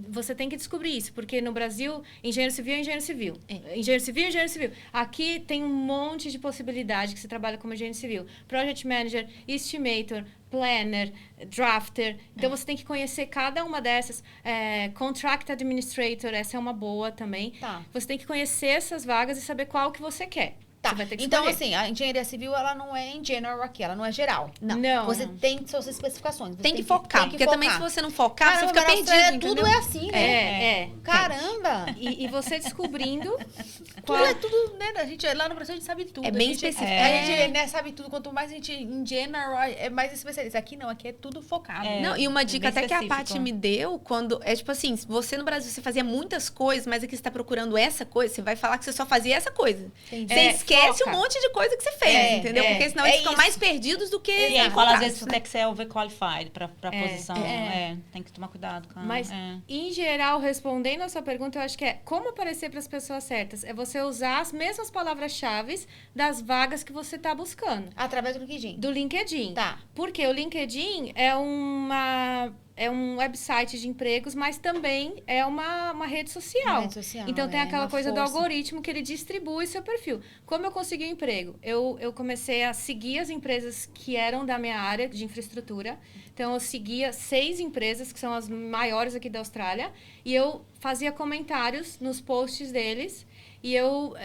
Você tem que descobrir isso, porque no Brasil, engenheiro civil é engenheiro civil. Engenheiro civil é engenheiro civil. Aqui tem um monte de possibilidade que você trabalha como engenheiro civil. Project Manager, Estimator, Planner, Drafter. Então, você tem que conhecer cada uma dessas. Contract Administrator, essa é uma boa também. Você tem que conhecer essas vagas e saber qual que você quer. Você vai ter que então, escolher. assim, a engenharia civil, ela não é em general aqui, ela não é geral. Não. Você tem suas especificações. Tem que focar, porque também se você não focar, você fica perdido, tudo é assim, né? É. Caramba! E você descobrindo Tudo, né? A gente, lá no Brasil a gente sabe tudo. É bem a gente, específico. A gente, né, sabe tudo. Quanto mais a gente, em general, é mais especialista. Aqui não, aqui é tudo focado. Não, e uma dica até que a específico. Paty me deu, quando... É tipo assim, se você no Brasil você fazia muitas coisas, mas aqui você tá procurando essa coisa, você vai falar que você só fazia essa coisa. Entendi. Você esquece um monte de coisa que você fez, entendeu? Porque senão eles ficam isso. mais perdidos do que... E aí o fala, às contrário, vezes, né? que você é overqualified pra posição. Tem que tomar cuidado. Mas, em geral, respondendo a sua pergunta, eu acho que como aparecer para as pessoas certas. É você usar as mesmas palavras-chave das vagas que você está buscando. Através do LinkedIn. Do LinkedIn. Tá. Porque o LinkedIn é um website de empregos, mas também é uma rede social. Uma rede social, Então, tem aquela uma coisa do força. algoritmo que ele distribui seu perfil. Como eu consegui um emprego? Eu comecei a seguir as empresas que eram da minha área de infraestrutura. Então, eu seguia 6 empresas, que são as maiores aqui da Austrália. E eu fazia comentários nos posts deles. E eu,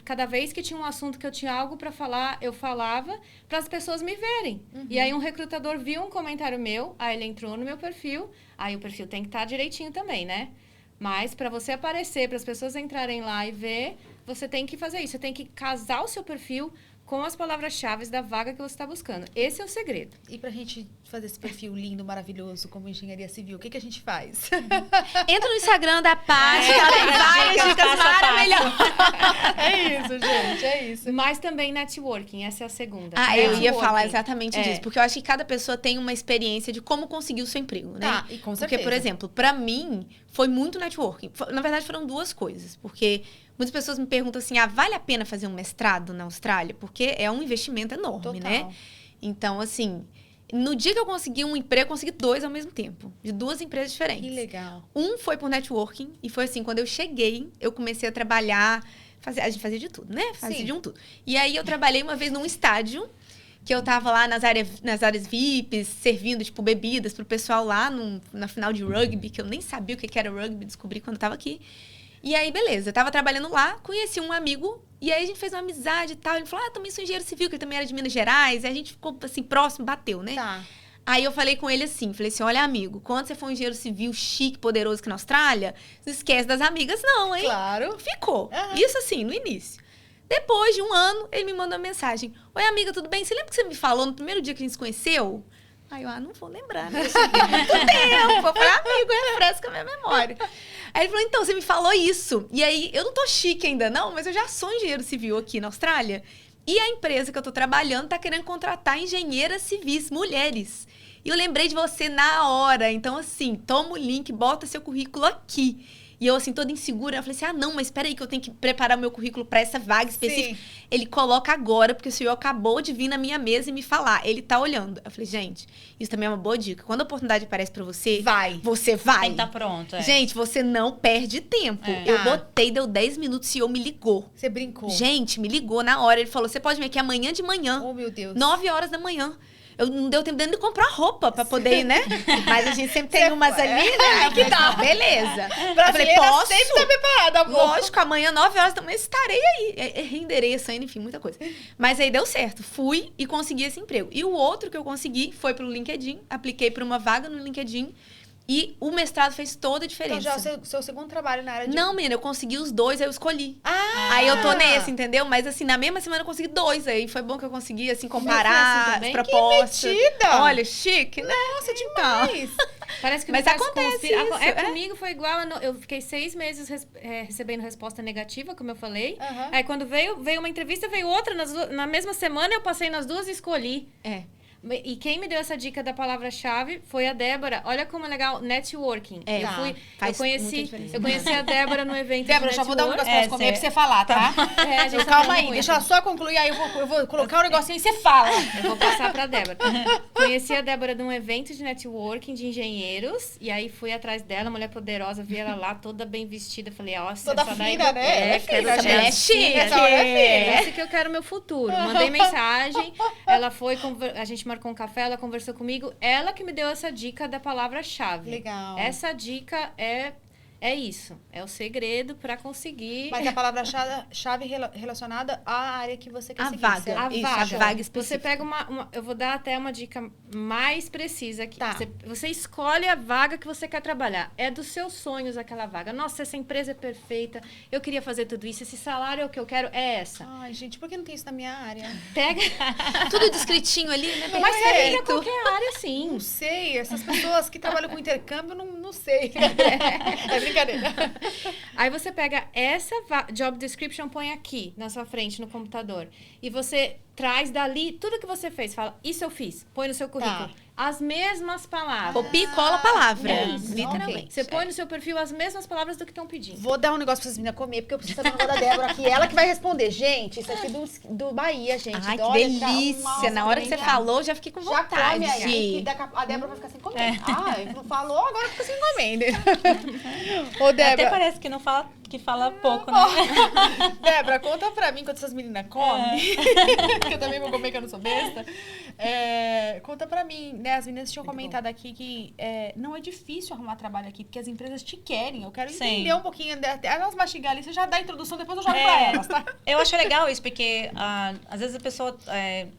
cada vez que tinha um assunto que eu tinha algo para falar, eu falava para as pessoas me verem. E aí um recrutador viu um comentário meu, aí ele entrou no meu perfil, aí o perfil tem que estar direitinho também, né? Mas para você aparecer, para as pessoas entrarem lá e ver, você tem que fazer isso. Você tem que casar o seu perfil com as palavras-chave da vaga que você está buscando. Esse é o segredo. E pra gente fazer esse perfil lindo, maravilhoso, como engenharia civil, o que a gente faz? Entra no Instagram da Paty, ela tem várias dicas maravilhosas. É isso, gente, é isso. Mas também networking, essa é a segunda. Ah, eu ia Networking. falar exatamente disso. Porque eu acho que cada pessoa tem uma experiência de como conseguir o seu emprego, né? Tá, e com certeza. Porque, por exemplo, pra mim, foi muito networking. Na verdade, foram 2 coisas. Porque muitas pessoas me perguntam assim, vale a pena fazer um mestrado na Austrália? Porque é um investimento enorme, Total. né? Então, assim, no dia que eu consegui um emprego, eu consegui 2 ao mesmo tempo. De 2 empresas diferentes. Que legal. Um foi por networking. E foi assim, quando eu cheguei, eu comecei a trabalhar... A gente fazia de tudo, né? Fazia Sim. de um tudo. E aí, eu trabalhei uma vez num estádio, que eu tava lá nas áreas VIPs, servindo, tipo, bebidas pro pessoal lá na final de rugby, que eu nem sabia o que era rugby, descobri quando eu tava aqui. E aí, beleza, eu tava trabalhando lá, conheci um amigo, e aí a gente fez uma amizade e tal. Ele falou, também sou engenheiro civil, que ele também era de Minas Gerais. E a gente ficou, assim, próximo, bateu, né? Tá. Aí eu falei com ele assim, olha, amigo, quando você for um engenheiro civil chique, poderoso aqui na Austrália, não esquece das amigas não, hein? Claro. Ficou. Aham. Isso assim, no início. Depois de um ano, ele me mandou uma mensagem. Oi, amiga, tudo bem? Você lembra que você me falou no primeiro dia que a gente se conheceu? Aí eu, não vou lembrar, né? Isso tem muito tempo. Eu falei, amigo, refresca a minha memória. Aí ele falou, então, você me falou isso. E aí, eu não tô chique ainda não, mas eu já sou engenheiro civil aqui na Austrália. E a empresa que eu tô trabalhando tá querendo contratar engenheiras civis, mulheres. E eu lembrei de você na hora. Então, assim, toma o link, bota seu currículo aqui. E eu, assim, toda insegura, eu falei assim, não, mas espera aí que eu tenho que preparar o meu currículo para essa vaga específica. Sim. Ele coloca agora, porque o senhor acabou de vir na minha mesa e me falar. Ele tá olhando. Eu falei, gente, isso também é uma boa dica. Quando a oportunidade aparece para você, você vai. Tem que estar pronto, Gente, você não perde tempo. É. Eu botei, deu 10 minutos, o senhor me ligou. Você brincou. Gente, me ligou na hora. Ele falou, você pode vir aqui amanhã de manhã. Oh, meu Deus. 9 horas da manhã. Eu não deu tempo nem de comprar roupa pra poder ir, né? Mas a gente sempre tem umas ali, né? Que dá, beleza. Eu falei, posso? sempre tá preparada, amor. Lógico, amanhã, 9 horas da manhã, estarei aí. Errei endereço ainda, enfim, muita coisa. Mas aí deu certo. Fui e consegui esse emprego. E o outro que eu consegui foi pro LinkedIn. Apliquei pra uma vaga no LinkedIn. E o mestrado fez toda a diferença. Então já é o seu segundo trabalho na área de... Não, menina, eu consegui os 2, aí eu escolhi. Ah! Aí eu tô nesse, entendeu? Mas assim, na mesma semana eu consegui 2. Aí foi bom que eu consegui, assim, comparar assim as também? propostas. Que metida! Olha, chique, né? Nossa, demais! Parece que Mas o universo acontece conspira. isso, é. Comigo foi igual. Eu fiquei 6 meses recebendo resposta negativa, como eu falei. Aham. Aí quando veio uma entrevista, veio outra. Na mesma semana eu passei nas 2 e escolhi. É. E quem me deu essa dica da palavra-chave foi a Débora. Olha como é legal, networking. É, eu faz muita diferença. eu conheci a Débora no evento Débora, de já vou dar um network. negócio pra você comer pra você falar, tá? A gente tá Calma falando aí, muito. deixa ela só concluir, aí eu vou colocar um negocinho e você fala. Eu vou passar pra Débora. Conheci a Débora num evento de networking de engenheiros. E aí fui atrás dela, mulher poderosa, vi ela lá toda bem vestida. Falei, nossa, Toda essa daí... fina, né? É quero fina, ser gente. assim. Essa hora é fina. Esse que eu quero meu futuro. Mandei mensagem, ela foi, a gente marcou um café, ela conversou comigo. Ela que me deu essa dica da palavra-chave. Legal. Essa dica é É isso. É o segredo para conseguir... Mas a palavra-chave relacionada à área que você quer A seguir. vaga. certo? A Isso, vaga. a vaga específica. Você pega eu vou dar até uma dica mais precisa aqui. Tá. Você escolhe a vaga que você quer trabalhar. É dos seus sonhos aquela vaga. Nossa, essa empresa é perfeita. Eu queria fazer tudo isso. Esse salário é o que eu quero. É essa. Ai, gente, por que não tem isso na minha área? Pega... Tudo descritinho ali, né? Mas serve pra Perfeito. qualquer área, sim. Não sei, essas pessoas que trabalham com intercâmbio, não sei. É brincadeira. Aí você pega essa job description, põe aqui na sua frente no computador. E você traz dali tudo que você fez. Fala, isso eu fiz. Põe no seu currículo. Tá. As mesmas palavras. Copia e cola a palavra. É isso. Literalmente. Você põe no seu perfil as mesmas palavras do que estão pedindo. Vou dar um negócio pra essas meninas comer, porque eu preciso saber o negócio da Débora aqui. Ela que vai responder. Gente, isso aqui é do Bahia, gente. Ai, que Olha, tá delícia. Na hora que você falou, já fiquei com já vontade. come aí, que a Débora vai ficar sem comer. Ai, não falou, agora fica sem comer. Ô, Débora. Até parece que não fala, que fala pouco, né? Débora, conta pra mim quando essas meninas comem. Que eu também vou comer, que eu não sou besta. Conta pra mim, né? As meninas tinham comentado aqui que não é difícil arrumar trabalho aqui, porque as empresas te querem. Eu quero entender um pouquinho. Elas mastigar ali, você já dá a introdução, depois eu jogo pra elas, tá? Eu acho legal isso, porque às vezes a pessoa,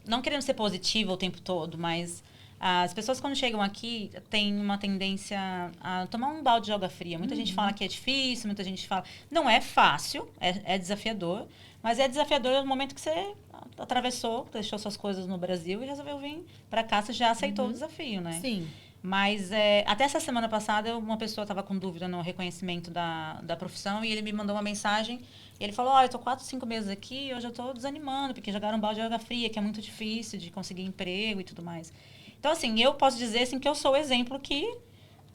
não querendo ser positiva o tempo todo, mas as pessoas quando chegam aqui têm uma tendência a tomar um balde de água fria. Muita gente fala que é difícil, muita gente fala... Não é fácil, é desafiador, mas é desafiador no momento que você atravessou, deixou suas coisas no Brasil e resolveu vir para cá, você já aceitou o desafio, né? Sim. Mas até essa semana passada, uma pessoa estava com dúvida no reconhecimento da profissão e ele me mandou uma mensagem. E ele falou, eu estou 4, 5 meses aqui e eu já estou desanimando, porque jogaram um balde de água fria, que é muito difícil de conseguir emprego e tudo mais. Então, assim, eu posso dizer assim, que eu sou o exemplo que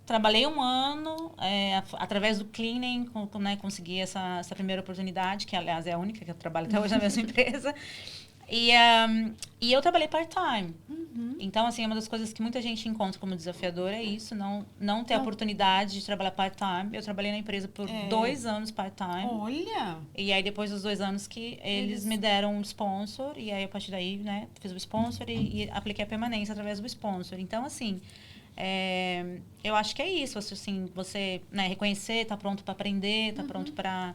trabalhei um ano, através do cleaning, né, consegui essa primeira oportunidade, que, aliás, é a única que eu trabalho até hoje na mesma empresa. E eu trabalhei part-time. Então, assim, uma das coisas que muita gente encontra como desafiador é isso, não ter a oportunidade de trabalhar part-time. Eu trabalhei na empresa por 2 anos part-time. Olha! E aí, depois dos 2 anos que eles me deram um sponsor, e aí, a partir daí, né, fiz o sponsor e apliquei a permanência através do sponsor. Então, assim, eu acho que é isso. Assim, você né, reconhecer, tá pronto para aprender, tá pronto para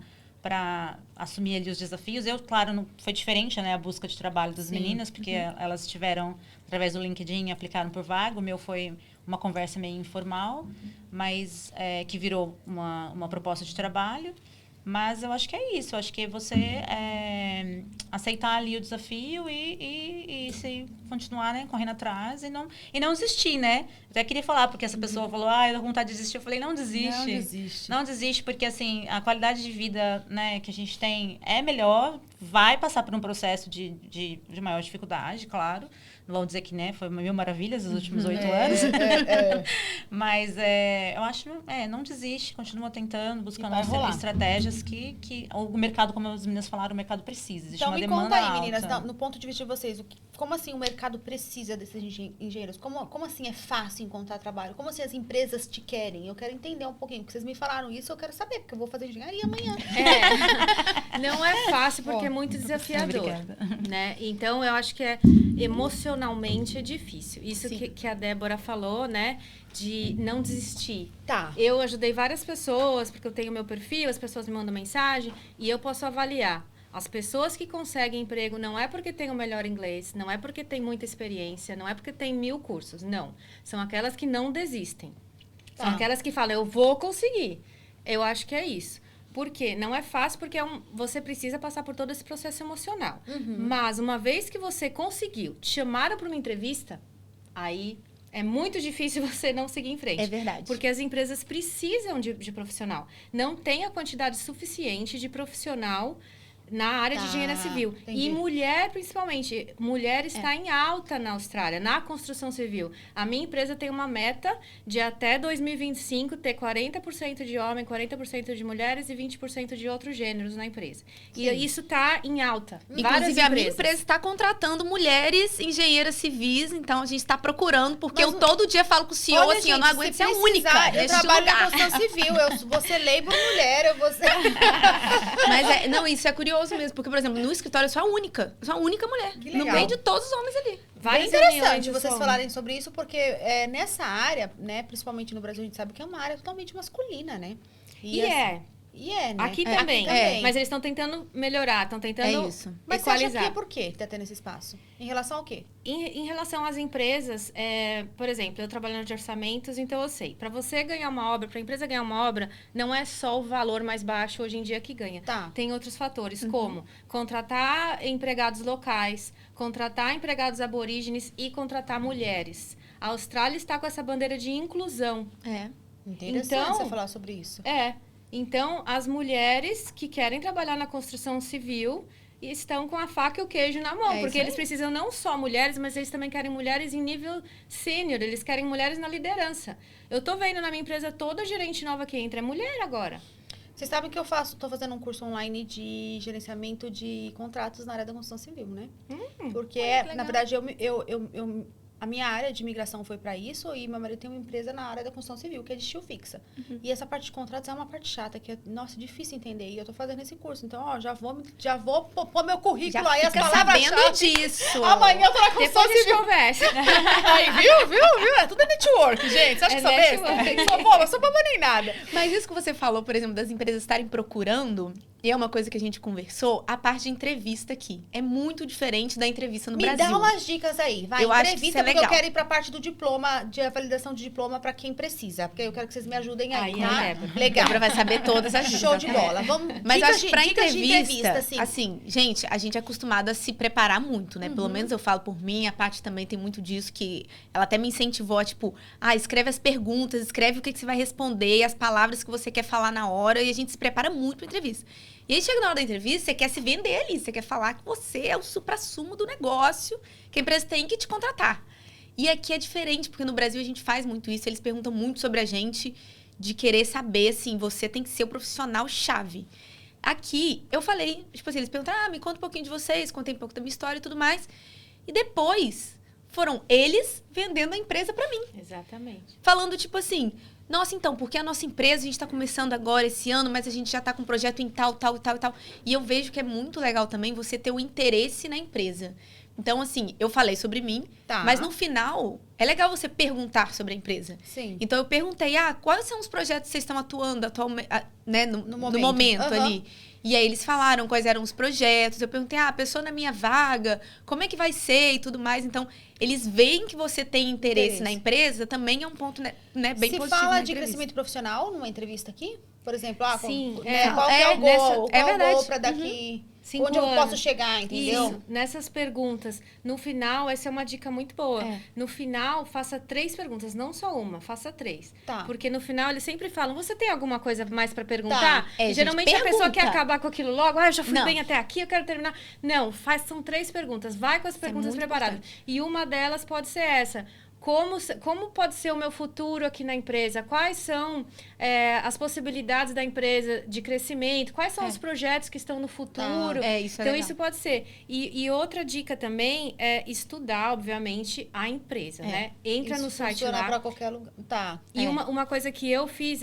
assumir ali os desafios. Eu, claro, não foi diferente, né, a busca de trabalho das meninas, porque elas tiveram, através do LinkedIn, aplicaram por vaga. O meu foi uma conversa meio informal, mas que virou uma proposta de trabalho. Mas eu acho que é isso. Eu acho que você aceitar ali o desafio e se continuar, né, correndo atrás e não desistir, né? Eu até queria falar, porque essa pessoa falou, eu tô com vontade de desistir. Eu falei, não desiste. Não desiste. Não desiste, porque assim, a qualidade de vida, né, que a gente tem é melhor, vai passar por um processo de maior dificuldade, claro. Não vamos dizer que, né, foi 1000 maravilhas nos últimos 8 anos. Mas eu acho, não desiste, continua tentando, buscando estratégias que o mercado, como as meninas falaram, o mercado precisa. Existe Então uma me demanda conta aí, alta. meninas, no ponto de vista de vocês, como assim o mercado precisa desses engenheiros? Como assim é fácil encontrar trabalho? Como assim as empresas te querem? Eu quero entender um pouquinho, porque vocês me falaram isso, eu quero saber, porque eu vou fazer engenharia amanhã. Não é fácil, porque é muito desafiador. Né? Então, eu acho que emocionalmente é difícil. Isso que a Débora falou, né? De não desistir. Tá. Eu ajudei várias pessoas, porque eu tenho meu perfil, as pessoas me mandam mensagem, e eu posso avaliar. As pessoas que conseguem emprego não é porque tem o melhor inglês, não é porque tem muita experiência, não é porque tem 1000 cursos. Não. São aquelas que não desistem. São aquelas que falam, eu vou conseguir. Eu acho que é isso. Por quê? Não é fácil, porque você precisa passar por todo esse processo emocional. Mas, uma vez que você conseguiu, te chamaram para uma entrevista, aí é muito difícil você não seguir em frente. É verdade. Porque as empresas precisam de profissional. Não tem a quantidade suficiente de profissional na área de engenharia civil. Entendi. E mulher, principalmente. Mulher está em alta na Austrália, na construção civil. A minha empresa tem uma meta de até 2025 ter 40% de homem, 40% de mulheres e 20% de outros gêneros na empresa. Sim. E isso está em alta. Inclusive, a minha empresa está contratando mulheres engenheiras civis, então a gente está procurando, porque eu todo dia falo com o senhor, Olha, assim, gente, eu não aguento se ser a precisar, única eu neste trabalho lugar. na construção civil, eu vou ser labor mulher, eu vou ser... Mas não, isso é curioso mesmo, porque, por exemplo, no escritório eu sou a única mulher. Que No legal. meio de todos os homens ali. Bem interessante vocês falarem sobre isso, porque nessa área, né, principalmente no Brasil, a gente sabe que é uma área totalmente masculina, né? E é. E é, né? Aqui também. Aqui também. Mas eles estão tentando melhorar, estão tentando Mas você acha equalizar. que é por quê que tá tendo esse espaço? Em relação ao quê? Em relação às empresas, por exemplo, eu trabalhando de orçamentos, então eu sei. Para você ganhar uma obra, para a empresa ganhar uma obra, não é só o valor mais baixo hoje em dia que ganha. Tá. Tem outros fatores, como contratar empregados locais, contratar empregados aborígenes e contratar mulheres. A Austrália está com essa bandeira de inclusão. Interessante você falar sobre isso. Então, as mulheres que querem trabalhar na construção civil estão com a faca e o queijo na mão. Porque eles precisam não só mulheres, mas eles também querem mulheres em nível sênior. Eles querem mulheres na liderança. Eu tô vendo na minha empresa toda gerente nova que entra é mulher agora. Vocês sabem que eu tô fazendo um curso online de gerenciamento de contratos na área da construção civil, né? Porque, na verdade, a minha área de imigração foi para isso e meu marido tem uma empresa na área da construção civil, que é de estilo fixa. E essa parte de contratos é uma parte chata, que é, nossa, difícil entender. E eu tô fazendo esse curso. Então, ó, já vou pôr meu currículo Já aí, as fica palavras-chave. sabendo disso. Amanhã eu tô na construção Depois a gente civil. conversa. Aí, viu? É tudo network, gente. Você acha que sou besta? Sou boba, sou boba nem nada. Mas isso que você falou, por exemplo, das empresas estarem procurando, e é uma coisa que a gente conversou, a parte de entrevista aqui é muito diferente da entrevista no Brasil. Me dá umas dicas aí. Vai, eu acho que entrevista, isso é porque legal. eu quero ir pra parte do diploma, de validação de diploma pra quem precisa. Porque eu quero que vocês me ajudem aí, Aí, tá? Débora. Legal. Débora vai saber todas as dicas. Show de bola. Vamos, Mas dicas acho que pra dicas de entrevista, assim. gente, a gente é acostumado a se preparar muito, né? Pelo menos eu falo por mim, a Paty também tem muito disso, que ela até me incentivou a, tipo, escreve as perguntas, escreve o que você vai responder, as palavras que você quer falar na hora, e a gente se prepara muito pra entrevista. E aí chega na hora da entrevista, você quer se vender ali, você quer falar que você é o suprassumo do negócio, que a empresa tem que te contratar. E aqui é diferente, porque no Brasil a gente faz muito isso, eles perguntam muito sobre a gente, de querer saber, assim, você tem que ser o profissional-chave. Aqui, eu falei, tipo assim, eles perguntaram, me conta um pouquinho de vocês, contei um pouco da minha história e tudo mais. E depois, foram eles vendendo a empresa pra mim. Exatamente. Falando, tipo assim, nossa, então, porque a nossa empresa, a gente tá começando agora esse ano, mas a gente já tá com um projeto em tal. E eu vejo que é muito legal também você ter o interesse na empresa. Então, assim, eu falei sobre mim, mas no final, é legal você perguntar sobre a empresa. Sim. Então, eu perguntei, quais são os projetos que vocês estão atuando atualmente, né, no momento ali? E aí, eles falaram quais eram os projetos. Eu perguntei, a pessoa na minha vaga, como é que vai ser e tudo mais. Então, eles veem que você tem interesse na empresa, também é um ponto, né, bem positivo. Se fala de crescimento profissional numa entrevista aqui? Por exemplo, Sim, qual é o gol? Qual é o gol para daqui? 5 onde eu anos. posso chegar, entendeu? Isso, nessas perguntas. No final, essa é uma dica muito boa. No final, faça 3 perguntas, não só uma, faça 3. Tá. Porque no final, eles sempre falam, você tem alguma coisa mais para perguntar? Tá. Geralmente gente, a pessoa quer acabar com aquilo logo, eu já fui Não. bem até aqui, eu quero terminar. Não, são 3 perguntas, vai com as perguntas preparadas. E uma delas pode ser essa. Como pode ser o meu futuro aqui na empresa? Quais são as possibilidades da empresa de crescimento? Quais são os projetos que estão no futuro? Isso é então, legal. isso pode ser. E outra dica também é estudar, obviamente, a empresa, né? Entra Isso no site funciona lá. para qualquer lugar. Tá. E uma coisa que eu fiz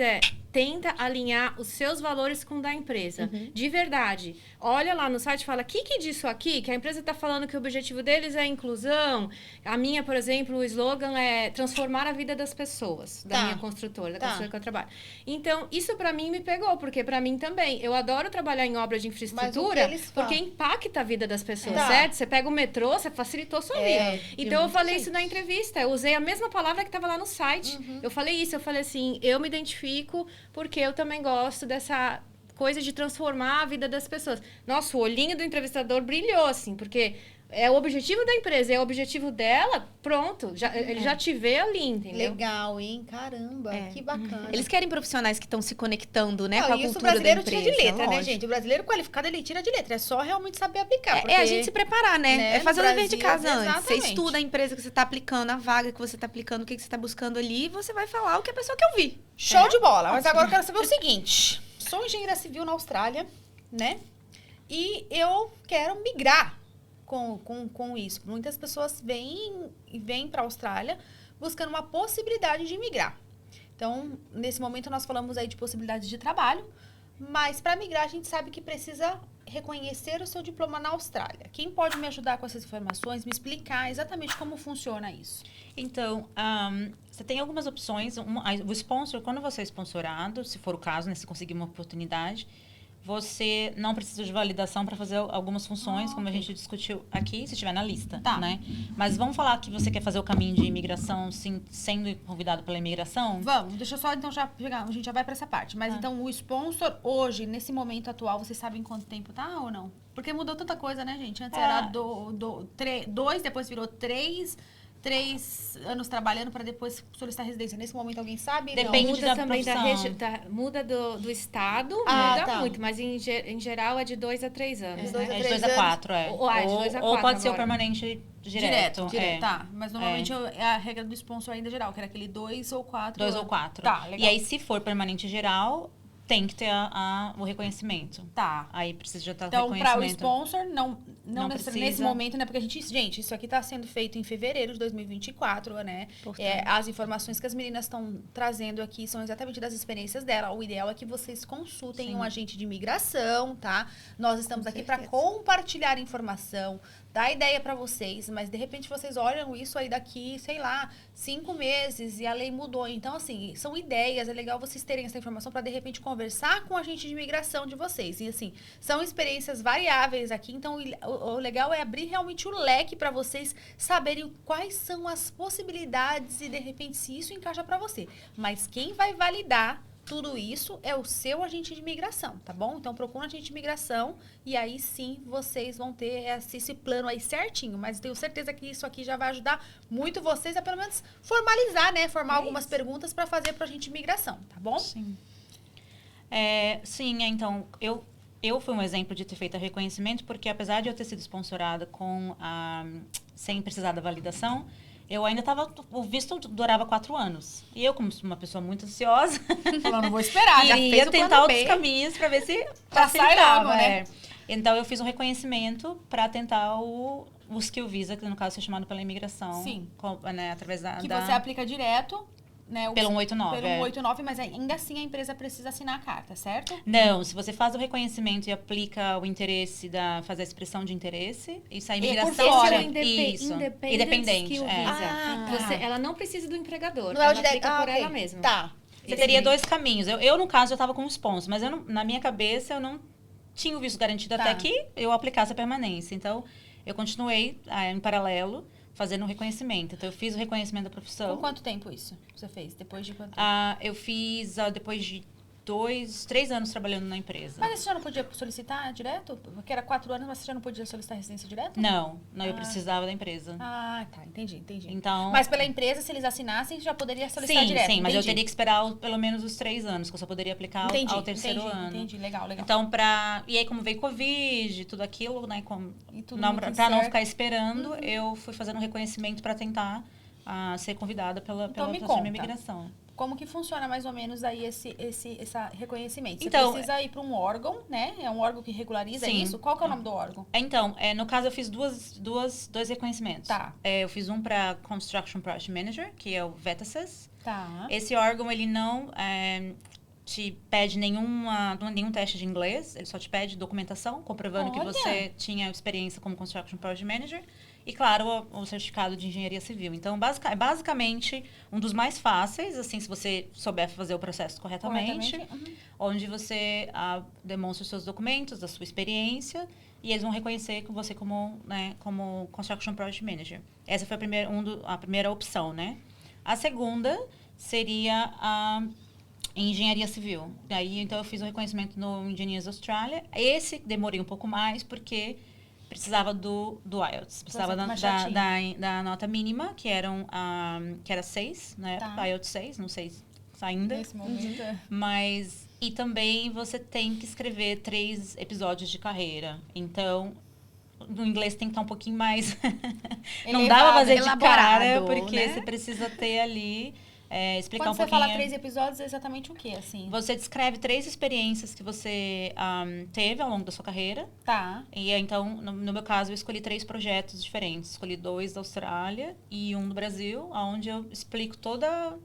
tenta alinhar os seus valores com o da empresa. De verdade. Olha lá no site e fala, o que disso aqui? Que a empresa está falando que o objetivo deles é inclusão. A minha, por exemplo, o slogan é transformar a vida das pessoas. Da minha construtora, da construtora que eu trabalho. Então, isso para mim me pegou, porque para mim também. Eu adoro trabalhar em obra de infraestrutura, porque impacta a vida das pessoas, certo? Você pega o metrô, você facilitou a sua vida. Então, eu falei isso na entrevista. Eu usei a mesma palavra que estava lá no site. Eu falei isso, eu falei assim, eu me identifico porque eu também gosto dessa coisa de transformar a vida das pessoas. Nossa, o olhinho do entrevistador brilhou, assim, porque é o objetivo da empresa, é o objetivo dela, pronto. Ele já te vê ali, entendeu? Legal, hein? Caramba, que bacana. Eles querem profissionais que estão se conectando, né, com a isso cultura o brasileiro da empresa. tira de letra, né, lógico. gente? O brasileiro qualificado, ele tira de letra. É só realmente saber aplicar. É a gente se preparar, né? É fazer o dever de casa antes. Você exatamente. estuda a empresa que você está aplicando, a vaga que você está aplicando, o que você está buscando ali, e você vai falar o que a pessoa quer ouvir. Show de bola. Mas agora eu quero saber o seguinte. Sou engenheira civil na Austrália, né? E eu quero migrar com isso. Muitas pessoas vêm para a Austrália buscando uma possibilidade de migrar. Então, nesse momento, nós falamos aí de possibilidades de trabalho, Mas para migrar, a gente sabe que precisa reconhecer o seu diploma na Austrália. Quem pode me ajudar com essas informações, me explicar exatamente como funciona isso? Então, você tem algumas opções. O sponsor, quando você é sponsorado, se for o caso, né, se conseguir uma oportunidade, você não precisa de validação para fazer algumas funções, como a gente discutiu aqui, se estiver na lista, né? Mas vamos falar que você quer fazer o caminho de imigração sendo convidado pela imigração? Vamos, deixa eu só então já pegar, a gente já vai para essa parte. Mas então o sponsor hoje, nesse momento atual, vocês sabem quanto tempo tá ou não? Porque mudou tanta coisa, né, gente? Antes era 2, depois virou 3 anos trabalhando para depois solicitar residência. Nesse momento, alguém sabe? Depende muda da também profissão. muda do estado, tá. muito, mas em geral é de 2 a 3 anos. Dois a É de três 2 a 4, é. Ou de 2 a 4 ou pode ser o agora. permanente direto. Tá. Mas normalmente é a regra do sponsor ainda geral, que era aquele 2 ou 4. 2 ou 4. Tá, legal. E aí, se for permanente geral, tem que ter o reconhecimento. Tá. Aí precisa já estar Então, reconhecimento. para o sponsor, não precisa. nesse momento, né? Porque gente, isso aqui está sendo feito em fevereiro de 2024, né? As informações que as meninas estão trazendo aqui são exatamente das experiências dela. O ideal é que vocês consultem um agente de imigração, tá? Nós estamos aqui para compartilhar informação, dar ideia para vocês, mas de repente vocês olham isso aí daqui, sei lá, 5 meses e a lei mudou. Então, assim, são ideias, é legal vocês terem essa informação para de repente conversar com o agente de imigração de vocês. E assim, são experiências variáveis aqui, então o legal é abrir realmente o leque para vocês saberem quais são as possibilidades e de repente se isso encaixa para você. Mas quem vai validar tudo isso é o seu agente de imigração, tá bom? Então, procura um agente de imigração e aí sim vocês vão ter esse plano aí certinho. Mas tenho certeza que isso aqui já vai ajudar muito vocês a pelo menos formalizar, né? Formar algumas perguntas para fazer pro agente de imigração, tá bom? Sim. Então, eu fui um exemplo de ter feito reconhecimento, porque apesar de eu ter sido sponsorada sem precisar da validação, eu ainda estava... O visto durava 4 anos. E eu, como uma pessoa muito ansiosa... Falando, não vou esperar, já fez queria o tentar plano outros B. caminhos para ver se Sai logo, né? Então, eu fiz um reconhecimento para tentar o Skill Visa, que no caso é chamado pela imigração. Sim. Né, através Que você aplica direto, né? Pelo 189. Pelo 189, mas ainda assim a empresa precisa assinar a carta, certo? Não, se você faz o reconhecimento e aplica o interesse fazer a expressão de interesse, isso a imigração... por fora. Isso, Independente. Skill Visa. Ela não precisa do empregador, Não é o ela direito. aplica por Ok. ela mesma. Tá. Você teria 2 caminhos. Eu, no caso, eu estava com um sponsor, mas na minha cabeça eu não tinha o visto garantido até que eu aplicasse a permanência. Então, eu continuei em paralelo fazendo o reconhecimento. Então, eu fiz o reconhecimento da profissão. Com quanto tempo isso você fez? Depois de quanto tempo? Eu fiz depois de 3 anos trabalhando na empresa. Mas você já não podia solicitar direto? Porque era 4 anos, mas você já não podia solicitar residência direto? Não, eu precisava da empresa. Tá, entendi. Então, Mas pela empresa, se eles assinassem, já poderia solicitar direto. Sim, mas eu entendi. teria que esperar pelo menos os 3 anos, que eu só poderia aplicar ao 3º ano. Entendi, legal. Então, e aí como veio Covid, tudo aquilo, né, E tudo pra muito não certo. ficar esperando, eu fui fazendo um reconhecimento para tentar ser convidada pela me professora conta. de imigração. Como que funciona mais ou menos aí esse reconhecimento? Você Então, precisa ir para um órgão, né? É um órgão que regulariza Sim. isso? Qual que é o nome do órgão? Então, no caso, eu fiz dois reconhecimentos. Tá. Eu fiz um para Construction Project Manager, que é o VETASYS. Tá. Esse órgão, ele não te pede nenhum teste de inglês, ele só te pede documentação, comprovando que Olha! você tinha experiência como Construction Project Manager. E, claro, o certificado de engenharia civil. Então, é basicamente um dos mais fáceis, assim, se você souber fazer o processo corretamente. Onde você demonstra os seus documentos, a sua experiência, e eles vão reconhecer que você como Construction Project Manager. Essa foi a primeira opção, né? A segunda seria a engenharia civil. Daí, então, eu fiz o reconhecimento no Engineers Australia. Esse demorei um pouco mais, porque precisava do IELTS. Precisava da nota mínima, que era 6, né? Tá. IELTS 6, não sei ainda. Nesse momento, Mas, e também você tem que escrever 3 episódios de carreira. Então, no inglês tem que estar um pouquinho mais... não dá pra fazer de cara, porque né? você precisa ter ali... explicar Quando um você pouquinho... fala 3 episódios, é exatamente o quê, assim? Você descreve 3 experiências que você teve ao longo da sua carreira. Tá. E então, no meu caso, eu escolhi 3 projetos diferentes. Escolhi 2 da Austrália e um do Brasil, onde eu explico toda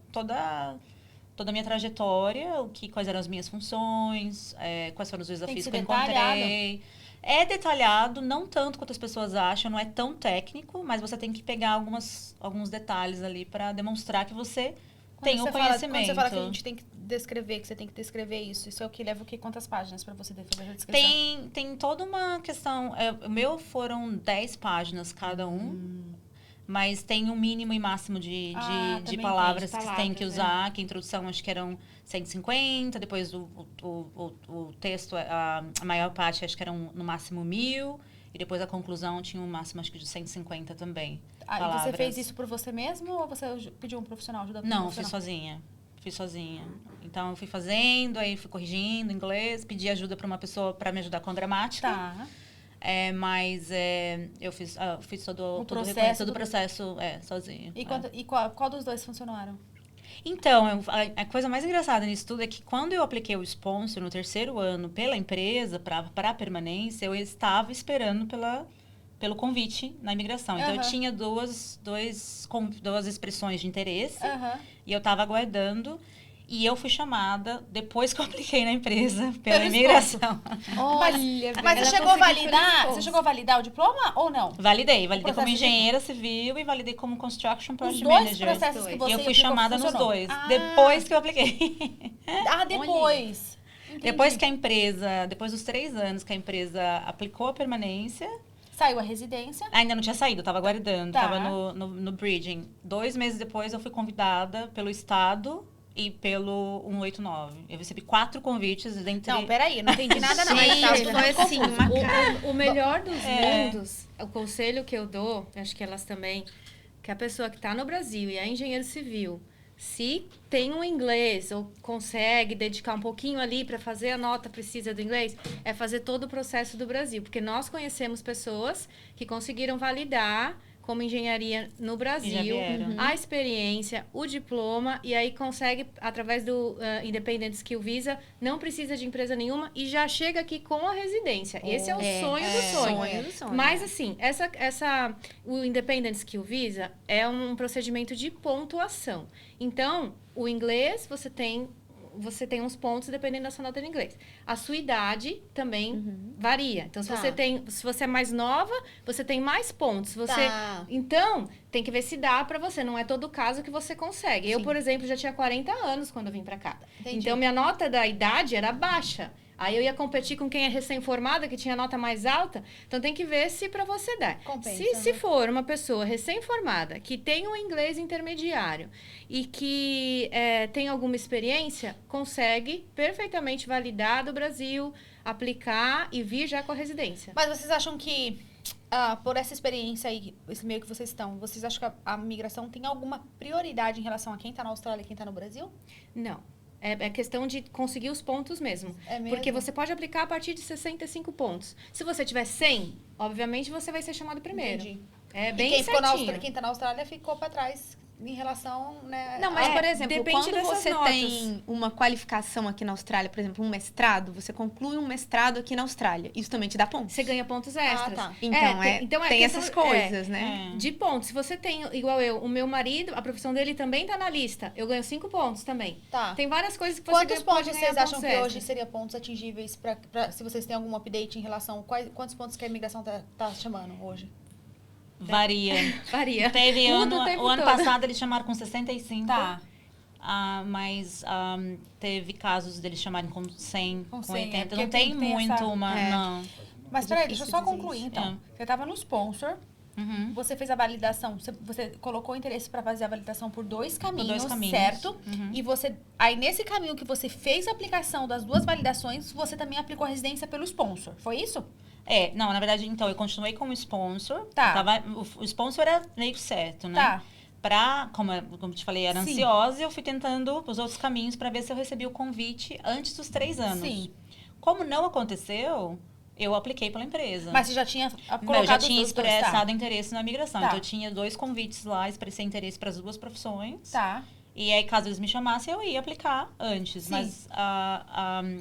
toda a minha trajetória, quais eram as minhas funções, quais foram os desafios que eu encontrei. Detalhado. É detalhado, não tanto quanto as pessoas acham, não é tão técnico, mas você tem que pegar alguns detalhes ali para demonstrar que você tem o conhecimento. Quando você fala que a gente tem que descrever, que você tem que descrever isso é o que leva o quê? Quantas páginas para você fazer a descrição? Tem toda uma questão. O meu foram 10 páginas cada um. Mas tem um mínimo e máximo de palavras que você tem que usar. Que a introdução acho que eram 150, depois o texto, a maior parte acho que eram no máximo 1000. E depois a conclusão tinha um máximo acho que de 150 também. E você fez isso por você mesmo ou você pediu um profissional ajudar? Não, fiz sozinha. Então eu fui fazendo, aí fui corrigindo inglês, pedi ajuda para uma pessoa para me ajudar com gramática. Tá. Mas eu fiz todo o processo sozinha. E qual dos dois funcionaram? Então, a coisa mais engraçada nisso tudo é que quando eu apliquei o sponsor no 3º ano pela empresa, para a permanência, eu estava esperando pelo convite na imigração. Então, eu tinha duas expressões de interesse e eu estava aguardando. E eu fui chamada depois que eu apliquei na empresa pela imigração. Olha, mas você chegou a validar? Você chegou a validar o diploma ou não? Validei como engenheira civil e validei como construction project manager. Os dois manager. processos que você E eu fui chamada nos dois, depois que eu apliquei. Depois. Depois depois dos 3 anos que a empresa aplicou a permanência. Saiu a residência? Ainda não tinha saído, estava aguardando, Tá. estava no bridging. 2 meses depois eu fui convidada pelo Estado e pelo 189. Eu recebi 4 convites dentre... Não, peraí, não entendi nada não. Gente, foi assim, O melhor dos mundos, o conselho que eu dou, acho que elas também, que a pessoa que está no Brasil e é engenheiro civil, se tem um inglês ou consegue dedicar um pouquinho ali para fazer a nota precisa do inglês, é fazer todo o processo do Brasil. Porque nós conhecemos pessoas que conseguiram validar como engenharia no Brasil, a experiência, o diploma, e aí consegue, através do Independent Skill Visa, não precisa de empresa nenhuma e já chega aqui com a residência. Esse é o sonho do sonho. Mas, assim, o Independent Skill Visa é um procedimento de pontuação. Então, o inglês, você tem uns pontos dependendo da sua nota de inglês. A sua idade também varia. Então, se você é mais nova, você tem mais pontos. Então, tem que ver se dá pra você. Não é todo caso que você consegue. Sim. Eu, por exemplo, já tinha 40 anos quando eu vim pra cá. Entendi. Então, minha nota da idade era baixa. Aí eu ia competir com quem é recém-formada, que tinha nota mais alta. Então, tem que ver se pra você dá. Compensa, se for uma pessoa recém-formada, que tem um inglês intermediário e que tem alguma experiência, consegue perfeitamente validar do Brasil, aplicar e vir já com a residência. Mas vocês acham que, por essa experiência aí, esse meio que vocês estão, vocês acham que a migração tem alguma prioridade em relação a quem está na Austrália e quem está no Brasil? Não. É questão de conseguir os pontos mesmo. É mesmo? Porque você pode aplicar a partir de 65 pontos. Se você tiver 100, obviamente você vai ser chamado primeiro. Entendi. É bem quem certinho. Quem está na Austrália ficou para trás em relação, né? Não, mas, por exemplo, depende quando dessas você notas. tem uma qualificação aqui na Austrália, por exemplo, um mestrado, você conclui um mestrado aqui na Austrália. Isso também te dá pontos. Você ganha pontos extras. Tá. Então, tem essas coisas, né? De pontos. Se você tem, igual eu, o meu marido, a profissão dele também tá na lista. Eu ganho 5 pontos também. Tá. Tem várias coisas que você Quantos pode pontos ganhar vocês acham pontos que extras. hoje seria pontos atingíveis se vocês têm algum update em relação quantos pontos que a imigração tá chamando hoje? Varia. Teve o ano passado eles chamaram com 65. Tá. Mas teve casos deles chamarem com 100, com 80. porque Não tem muito essa- não. Mas peraí, deixa eu só dizer concluir isso. então. Você estava no sponsor, você fez a validação, você colocou interesse para fazer a validação por 2 caminhos, certo? E aí nesse caminho que você fez a aplicação das 2 validações, você também aplicou a residência pelo sponsor, foi isso? Não, na verdade, então, eu continuei como sponsor. Tá. O sponsor era meio certo, né? Tá. Como eu te falei, era Sim. ansiosa e eu fui tentando os outros caminhos para ver se eu recebi o convite antes dos 3 anos. Sim. Como não aconteceu, eu apliquei pela empresa. Mas você já tinha colocado Eu já tinha os dois, expressado interesse na migração. Tá. Então, eu tinha 2 convites lá, expressei interesse para as 2 profissões. Tá. E aí, caso eles me chamassem, eu ia aplicar antes. Sim. Mas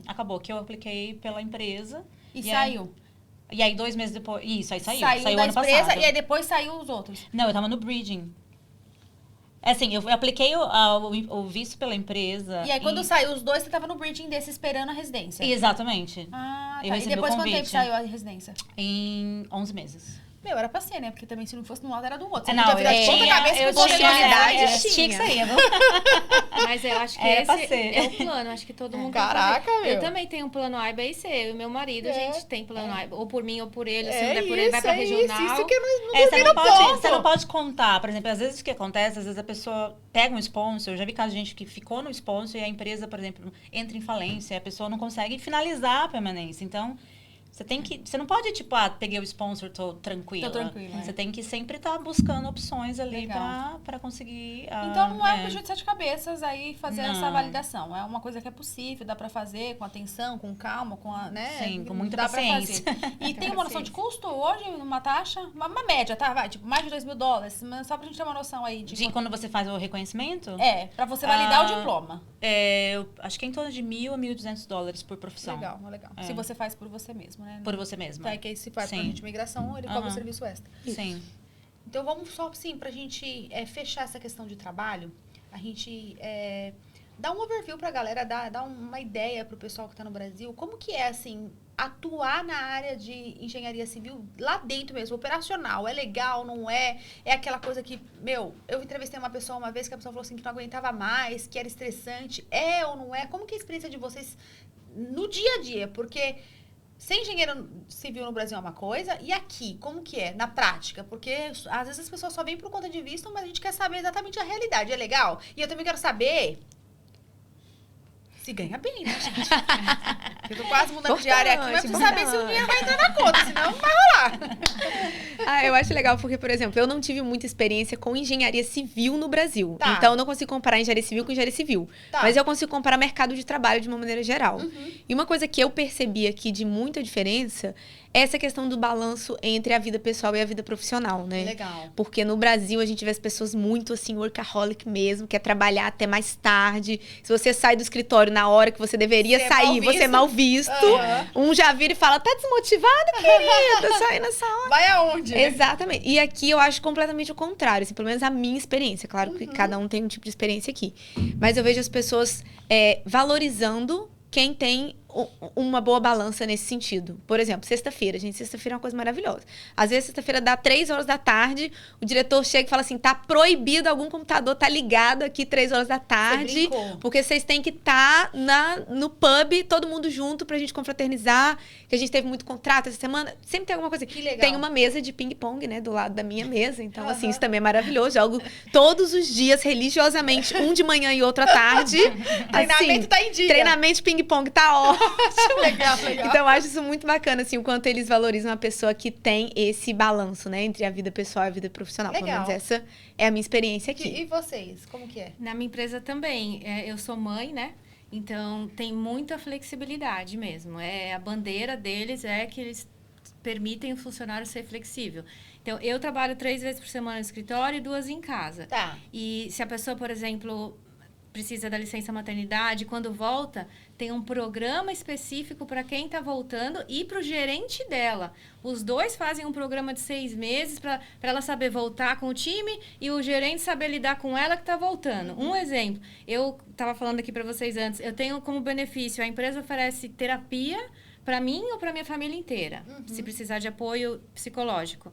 acabou que eu apliquei pela empresa. E aí- saiu. E aí, 2 meses depois... Isso, aí saiu. Saiu da ano empresa passado. e aí depois saiu os outros. Não, eu tava no bridging. Assim, eu apliquei o visto pela empresa. E aí, quando saiu os dois, você tava no bridging desse esperando a residência. Exatamente. Ah, tá. Eu E recebi depois o quanto tempo convite. saiu a residência? Em 11 meses. Meu, era pra ser, né? Porque também se não fosse no lado, era do outro. Você Não, podia virar de ponta cabeça eu com tinha, oportunidade. tinha que sair, viu? Mas eu acho que Era pra esse ser. é o plano. Acho que todo mundo Caraca, tem que fazer. meu. Eu também tenho um plano A, B e C. Eu e meu marido, a gente tem plano A. Ou por mim ou por ele. Se não der por ele, vai pra regional. Isso que nós não Você não pode contar. Por exemplo, às vezes o que acontece, às vezes a pessoa pega um sponsor. Eu já vi caso de gente que ficou no sponsor e a empresa, por exemplo, entra em falência. A pessoa não consegue finalizar a permanência. Então, você não pode, tipo, peguei o sponsor, tô tranquila. Você tem que sempre estar buscando opções ali pra conseguir... Então, não é um bicho de 7 cabeças aí fazer essa validação. É uma coisa que é possível, dá pra fazer com atenção, com calma, né? Sim, com muita dá paciência. Pra fazer. E tem uma noção de custo hoje, uma taxa? Uma média, tá? Vai, tipo, mais de $2.000. Mas só pra gente ter uma noção aí. De quando você faz o reconhecimento? Pra você validar o diploma. Eu acho que é em torno de $1.000 a $1.200 por profissão. Legal. Se você faz por você mesmo, né? Por você mesma. Tá, que aí se faz pra gente migração, ele cobra o serviço extra. Sim. Então, vamos só, assim, pra gente fechar essa questão de trabalho, a gente dar um overview pra galera, dar uma ideia pro pessoal que tá no Brasil, como que é, assim, atuar na área de engenharia civil lá dentro mesmo, operacional. É legal, não é? É aquela coisa que, eu entrevistei uma pessoa uma vez que a pessoa falou assim que não aguentava mais, que era estressante. É ou não é? Como que é a experiência de vocês no dia a dia? Porque ser engenheiro civil no Brasil é uma coisa, e aqui, como que é, na prática? Porque às vezes as pessoas só vêm por conta de visto, mas a gente quer saber exatamente a realidade. É legal? E eu também quero saber se ganha bem, né, gente? Eu tô quase mudando de área aqui, mas preciso saber se o dinheiro vai entrar na conta, senão não vai rolar. Eu acho legal porque, por exemplo, eu não tive muita experiência com engenharia civil no Brasil. Tá. Então, eu não consigo comparar engenharia civil com engenharia civil. Tá. Mas eu consigo comparar mercado de trabalho de uma maneira geral. E uma coisa que eu percebi aqui de muita diferença é essa questão do balanço entre a vida pessoal e a vida profissional, né? Legal. Porque no Brasil a gente vê as pessoas muito assim, workaholic mesmo, quer trabalhar até mais tarde. Se você sai do escritório na hora que você deveria sair, você é mal visto. Um já vira e fala, tá desmotivada, querida, sair nessa hora. Vai aonde? Exatamente. E aqui eu acho completamente o contrário, assim, pelo menos a minha experiência. Claro que cada um tem um tipo de experiência aqui. Mas eu vejo as pessoas valorizando quem tem uma boa balança nesse sentido. Por exemplo, sexta-feira. Gente, sexta-feira é uma coisa maravilhosa. Às vezes, sexta-feira dá 3 horas da tarde, o diretor chega e fala assim, tá proibido, algum computador tá ligado aqui 3 horas da tarde, porque vocês têm que estar no pub, todo mundo junto, pra gente confraternizar, que a gente teve muito contrato essa semana. Sempre tem alguma coisa. Que legal. Tem uma mesa de ping-pong, né, do lado da minha mesa. Então, assim, isso também é maravilhoso. Jogo todos os dias, religiosamente, um de manhã e outro à tarde. Treinamento tá em dia. Treinamento de ping-pong tá ótimo. Legal. Então, eu acho isso muito bacana, assim, o quanto eles valorizam a pessoa que tem esse balanço, né? Entre a vida pessoal e a vida profissional. Legal. Pelo menos essa é a minha experiência aqui. E vocês? Como que é? Na minha empresa também. Eu sou mãe, né? Então, tem muita flexibilidade mesmo. A bandeira deles é que eles permitem o funcionário ser flexível. Então, eu trabalho 3 vezes por semana no escritório e 2 em casa. Tá. E se a pessoa, por exemplo, precisa da licença maternidade, quando volta, tem um programa específico para quem está voltando e para o gerente dela. Os dois fazem um programa de 6 meses para ela saber voltar com o time e o gerente saber lidar com ela que está voltando. Um exemplo, eu estava falando aqui para vocês antes, eu tenho como benefício, a empresa oferece terapia para mim ou para minha família inteira, se precisar de apoio psicológico.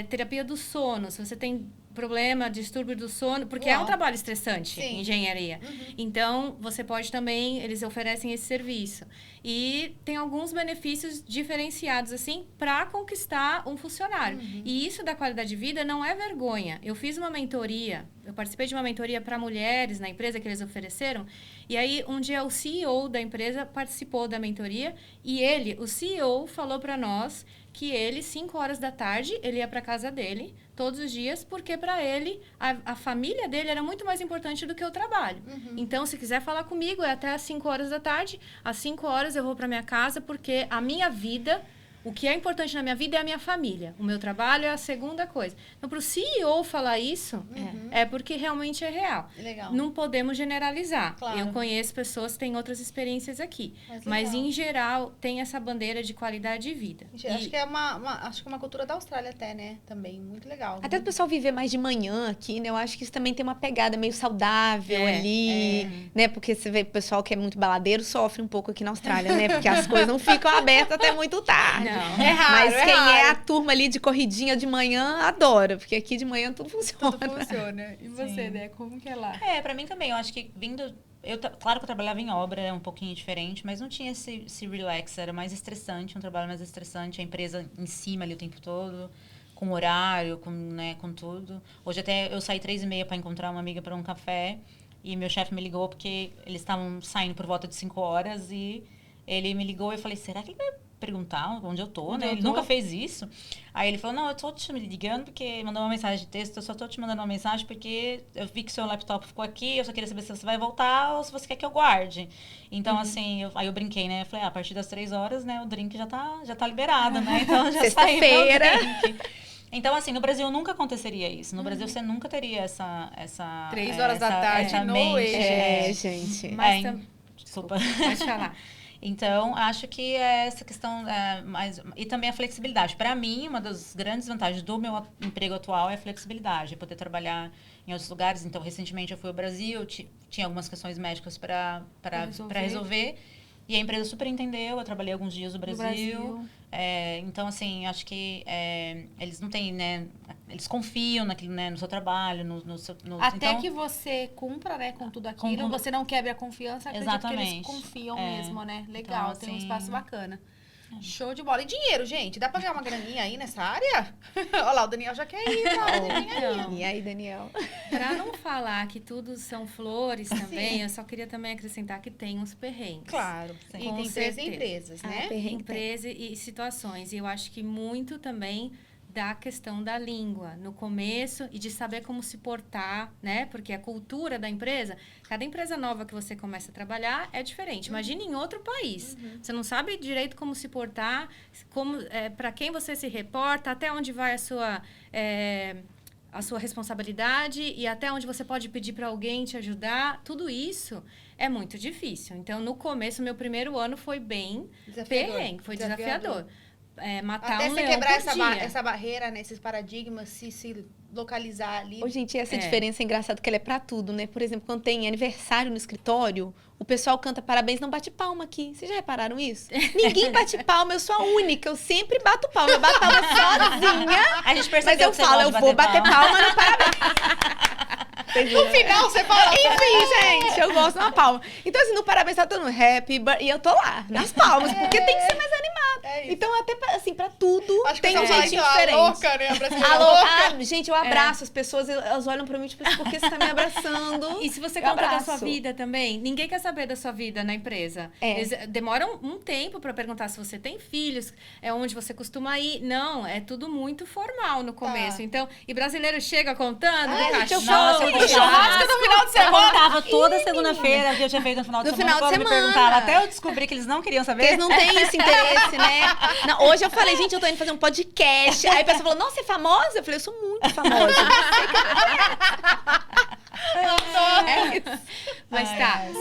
Terapia do sono, se você tem problema, distúrbio do sono, porque é um trabalho estressante, engenharia. Então, você pode também, eles oferecem esse serviço. E tem alguns benefícios diferenciados, assim, para conquistar um funcionário. E isso da qualidade de vida não é vergonha. Eu fiz uma mentoria, eu participei de uma mentoria para mulheres na empresa que eles ofereceram, e aí um dia o CEO da empresa participou da mentoria, e o CEO, falou para nós que ele, 5 horas da tarde, ele ia para casa dele todos os dias, porque para ele, a família dele era muito mais importante do que o trabalho. Então, se quiser falar comigo, é até às 5 horas da tarde, às 5 horas eu vou para minha casa, porque a minha vida, o que é importante na minha vida é a minha família. O meu trabalho é a segunda coisa. Então, para o CEO falar isso, é porque realmente é real. Legal. Não podemos generalizar. Claro. Eu conheço pessoas que têm outras experiências aqui. Mas legal. em geral, tem essa bandeira de qualidade de vida. Acho que é acho que é uma cultura da Austrália até, né? Também, muito legal. Até o pessoal viver mais de manhã aqui, né? Eu acho que isso também tem uma pegada meio saudável ali, né? Porque você vê o pessoal que é muito baladeiro sofre um pouco aqui na Austrália, né? Porque as coisas não ficam abertas até muito tarde. Não. É raro, Mas quem raro. é a turma ali de corridinha de manhã, adora. Porque aqui de manhã tudo funciona. Tudo funciona. E você, né? Como que é lá? Pra mim também, eu acho que vindo... Claro que eu trabalhava em obra, é um pouquinho diferente, mas não tinha esse relax, era mais estressante, um trabalho mais estressante, a empresa em cima ali o tempo todo, com horário, com tudo. Hoje até eu saí 3h30 para encontrar uma amiga para um café, e meu chefe me ligou porque eles estavam saindo por volta de 5 horas, e ele me ligou e eu falei, será que ele vai perguntar onde eu tô, né? Ele nunca fez isso. Aí ele falou, não, eu tô te ligando porque mandou uma mensagem de texto, eu só tô te mandando uma mensagem porque eu vi que seu laptop ficou aqui, eu só queria saber se você vai voltar ou se você quer que eu guarde. Então, assim, aí eu brinquei, né? Eu falei, a partir das 3 horas, né, o drink já tá liberado, né? Então, já saiu meu drink. Então, assim, no Brasil nunca aconteceria isso. No Brasil, você nunca teria essa 3 horas da tarde, no eixo. Gente. Mas desculpa. Pode falar. Então, acho que essa questão e também a flexibilidade. Para mim, uma das grandes vantagens do meu emprego atual é a flexibilidade, poder trabalhar em outros lugares. Então, recentemente eu fui ao Brasil, tinha algumas questões médicas para resolver. E a empresa super entendeu, eu trabalhei alguns dias no Brasil. Então, assim, acho que eles não têm, né? Eles confiam naquilo, né, no seu trabalho, Até então, que você cumpra, né, com tudo aquilo, você não quebre a confiança, acredito que eles confiam mesmo, né? Legal, então, tem um assim, espaço bacana. Show de bola. E dinheiro, gente? Dá pra ganhar uma graninha aí nessa área? Olha lá, o Daniel já quer ir. E aí, Daniel? Para não falar que tudo são flores também, eu só queria também acrescentar que tem uns perrengues. Claro. E tem empresa e empresas, né? Empresa e situações. E eu acho que muito também da questão da língua no começo e de saber como se portar, né? Porque a cultura da empresa, cada empresa nova que você começa a trabalhar é diferente. Imagine em outro país. Você não sabe direito como se portar, para quem você se reporta, até onde vai a sua responsabilidade e até onde você pode pedir para alguém te ajudar. Tudo isso é muito difícil. Então, no começo, meu primeiro ano foi bem perrengue, foi desafiador. Matar até um você leão quebrar por dia. essa barreira, né, esses paradigmas, se localizar ali. Ô, gente, essa diferença é engraçada que ela é pra tudo, né? Por exemplo, quando tem aniversário no escritório, o pessoal canta parabéns, não bate palma aqui. Vocês já repararam isso? Ninguém bate palma, eu sou a única. Eu sempre bato palma. Eu bato palma sozinha. A gente percebeu mas eu que você falo, gosta eu de vou bater palma no parabéns. No final, você fala... Enfim, gente, eu gosto de uma palma. Então, assim, no parabéns tá todo mundo happy, e eu tô lá, nas palmas, porque tem que ser mais animado. Então, até assim, pra tudo, acho tem que um jeitinho então, diferente. Louca, né? A brasileira Alô, louca. gente, eu abraço as pessoas, elas olham pra mim, tipo, por que você tá me abraçando? E se você Eu conta da abraço. sua vida também, ninguém quer saber da sua vida na empresa. Eles demoram um tempo para perguntar se você tem filhos, onde você costuma ir. Não, é tudo muito formal no começo. Então, e brasileiro chega contando do cachorro, do churrasco no final de Eu semana. contava toda segunda-feira que eu tinha feito no final de semana. Quando me perguntava, até eu descobri que eles não queriam saber. Eles não têm esse interesse, né? Não, hoje eu falei, gente, eu tô indo fazer um podcast. Aí a pessoa falou, nossa, você é famosa? Eu falei, eu sou muito famosa. Mas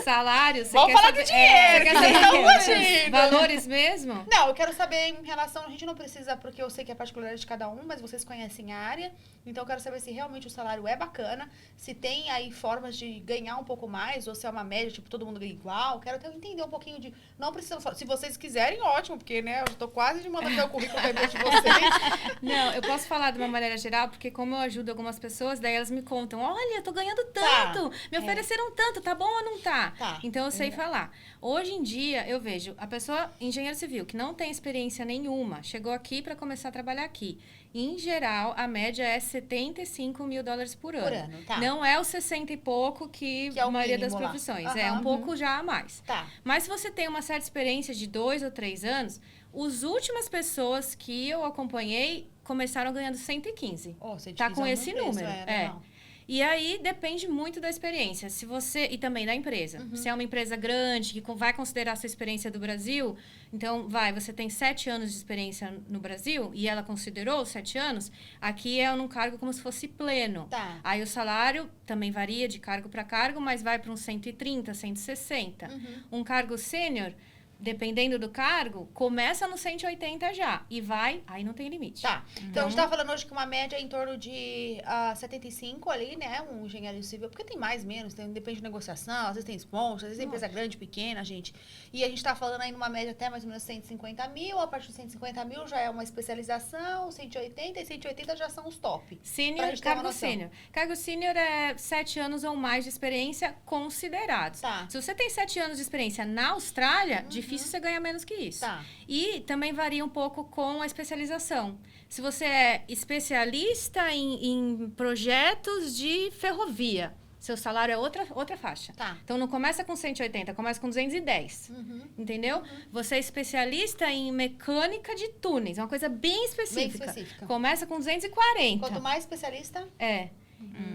salário, você Vamos quer falar saber, de dinheiro, você que quer vocês saber estão curtindo. valores mesmo? Não, eu quero saber em relação... A gente não precisa, porque eu sei que é particularidade de cada um, mas vocês conhecem a área. Então, eu quero saber se realmente o salário é bacana, se tem aí formas de ganhar um pouco mais, ou se é uma média, tipo, todo mundo ganha igual. Quero até entender um pouquinho de... Não precisa... Se vocês quiserem, ótimo, porque, né, eu já tô quase de mandar meu currículo pra empresa de vocês. Não, eu posso falar de uma maneira geral, porque como eu ajudo algumas pessoas, daí elas me contam, olha, eu tô ganhando tanto, me ofereceram tanto, tá bom ou não tá? Então, eu sei falar. Hoje em dia, eu vejo a pessoa, engenheiro civil, que não tem experiência nenhuma, chegou aqui para começar a trabalhar aqui. Em geral, a média é $75 mil por ano. Não é os 60 e pouco que é a maioria mínimo das profissões. lá. É um pouco já a mais. Tá. Mas se você tem uma certa experiência de 2 ou 3 anos, as últimas pessoas que eu acompanhei começaram ganhando 115. Oh, 115 tá com é um esse preço, número. não. E aí, depende muito da experiência. Se você... E também da empresa. Se é uma empresa grande, que vai considerar a sua experiência do Brasil, então, você tem 7 anos de experiência no Brasil, e ela considerou 7 anos, aqui é num cargo como se fosse pleno. Tá. Aí o salário também varia de cargo para cargo, mas vai para uns 130, 160. Um cargo sênior, dependendo do cargo, começa no 180 já. E vai, aí não tem limite. Tá. Então, a gente tá falando hoje que uma média é em torno de 75 ali, né? Um engenheiro civil. Porque tem mais, menos. Depende de negociação. Às vezes tem sponsor, às vezes tem empresa grande, pequena, gente. E a gente tá falando aí numa média até mais ou menos 150 mil. A partir de 150 mil já é uma especialização. 180 e 180 já são os top. Sênior, cargo sênior. Cargo sênior é 7 anos ou mais de experiência considerados. Tá. Se você tem 7 anos de experiência na Austrália, difícil você ganhar menos que isso. Tá. E também varia um pouco com a especialização. Se você é especialista em projetos de ferrovia, seu salário é outra faixa. Tá. Então, não começa com 180, começa com 210. Entendeu? Você é especialista em mecânica de túneis. É uma coisa bem específica. Bem específica. Começa com 240. Quanto mais especialista, É.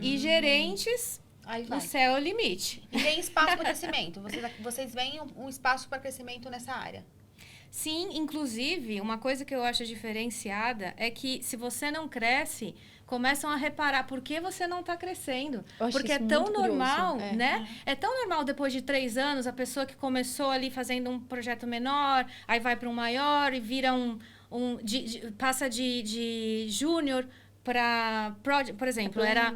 E gerentes, aí vai. o céu é o limite. E tem espaço para crescimento. Vocês veem um espaço para crescimento nessa área. Sim, inclusive, uma coisa que eu acho diferenciada é que se você não cresce, começam a reparar por que você não está crescendo. Eu acho Porque é isso tão muito normal, curioso, né? É tão normal depois de 3 anos, a pessoa que começou ali fazendo um projeto menor, aí vai para um maior e vira passa de júnior para, por exemplo, era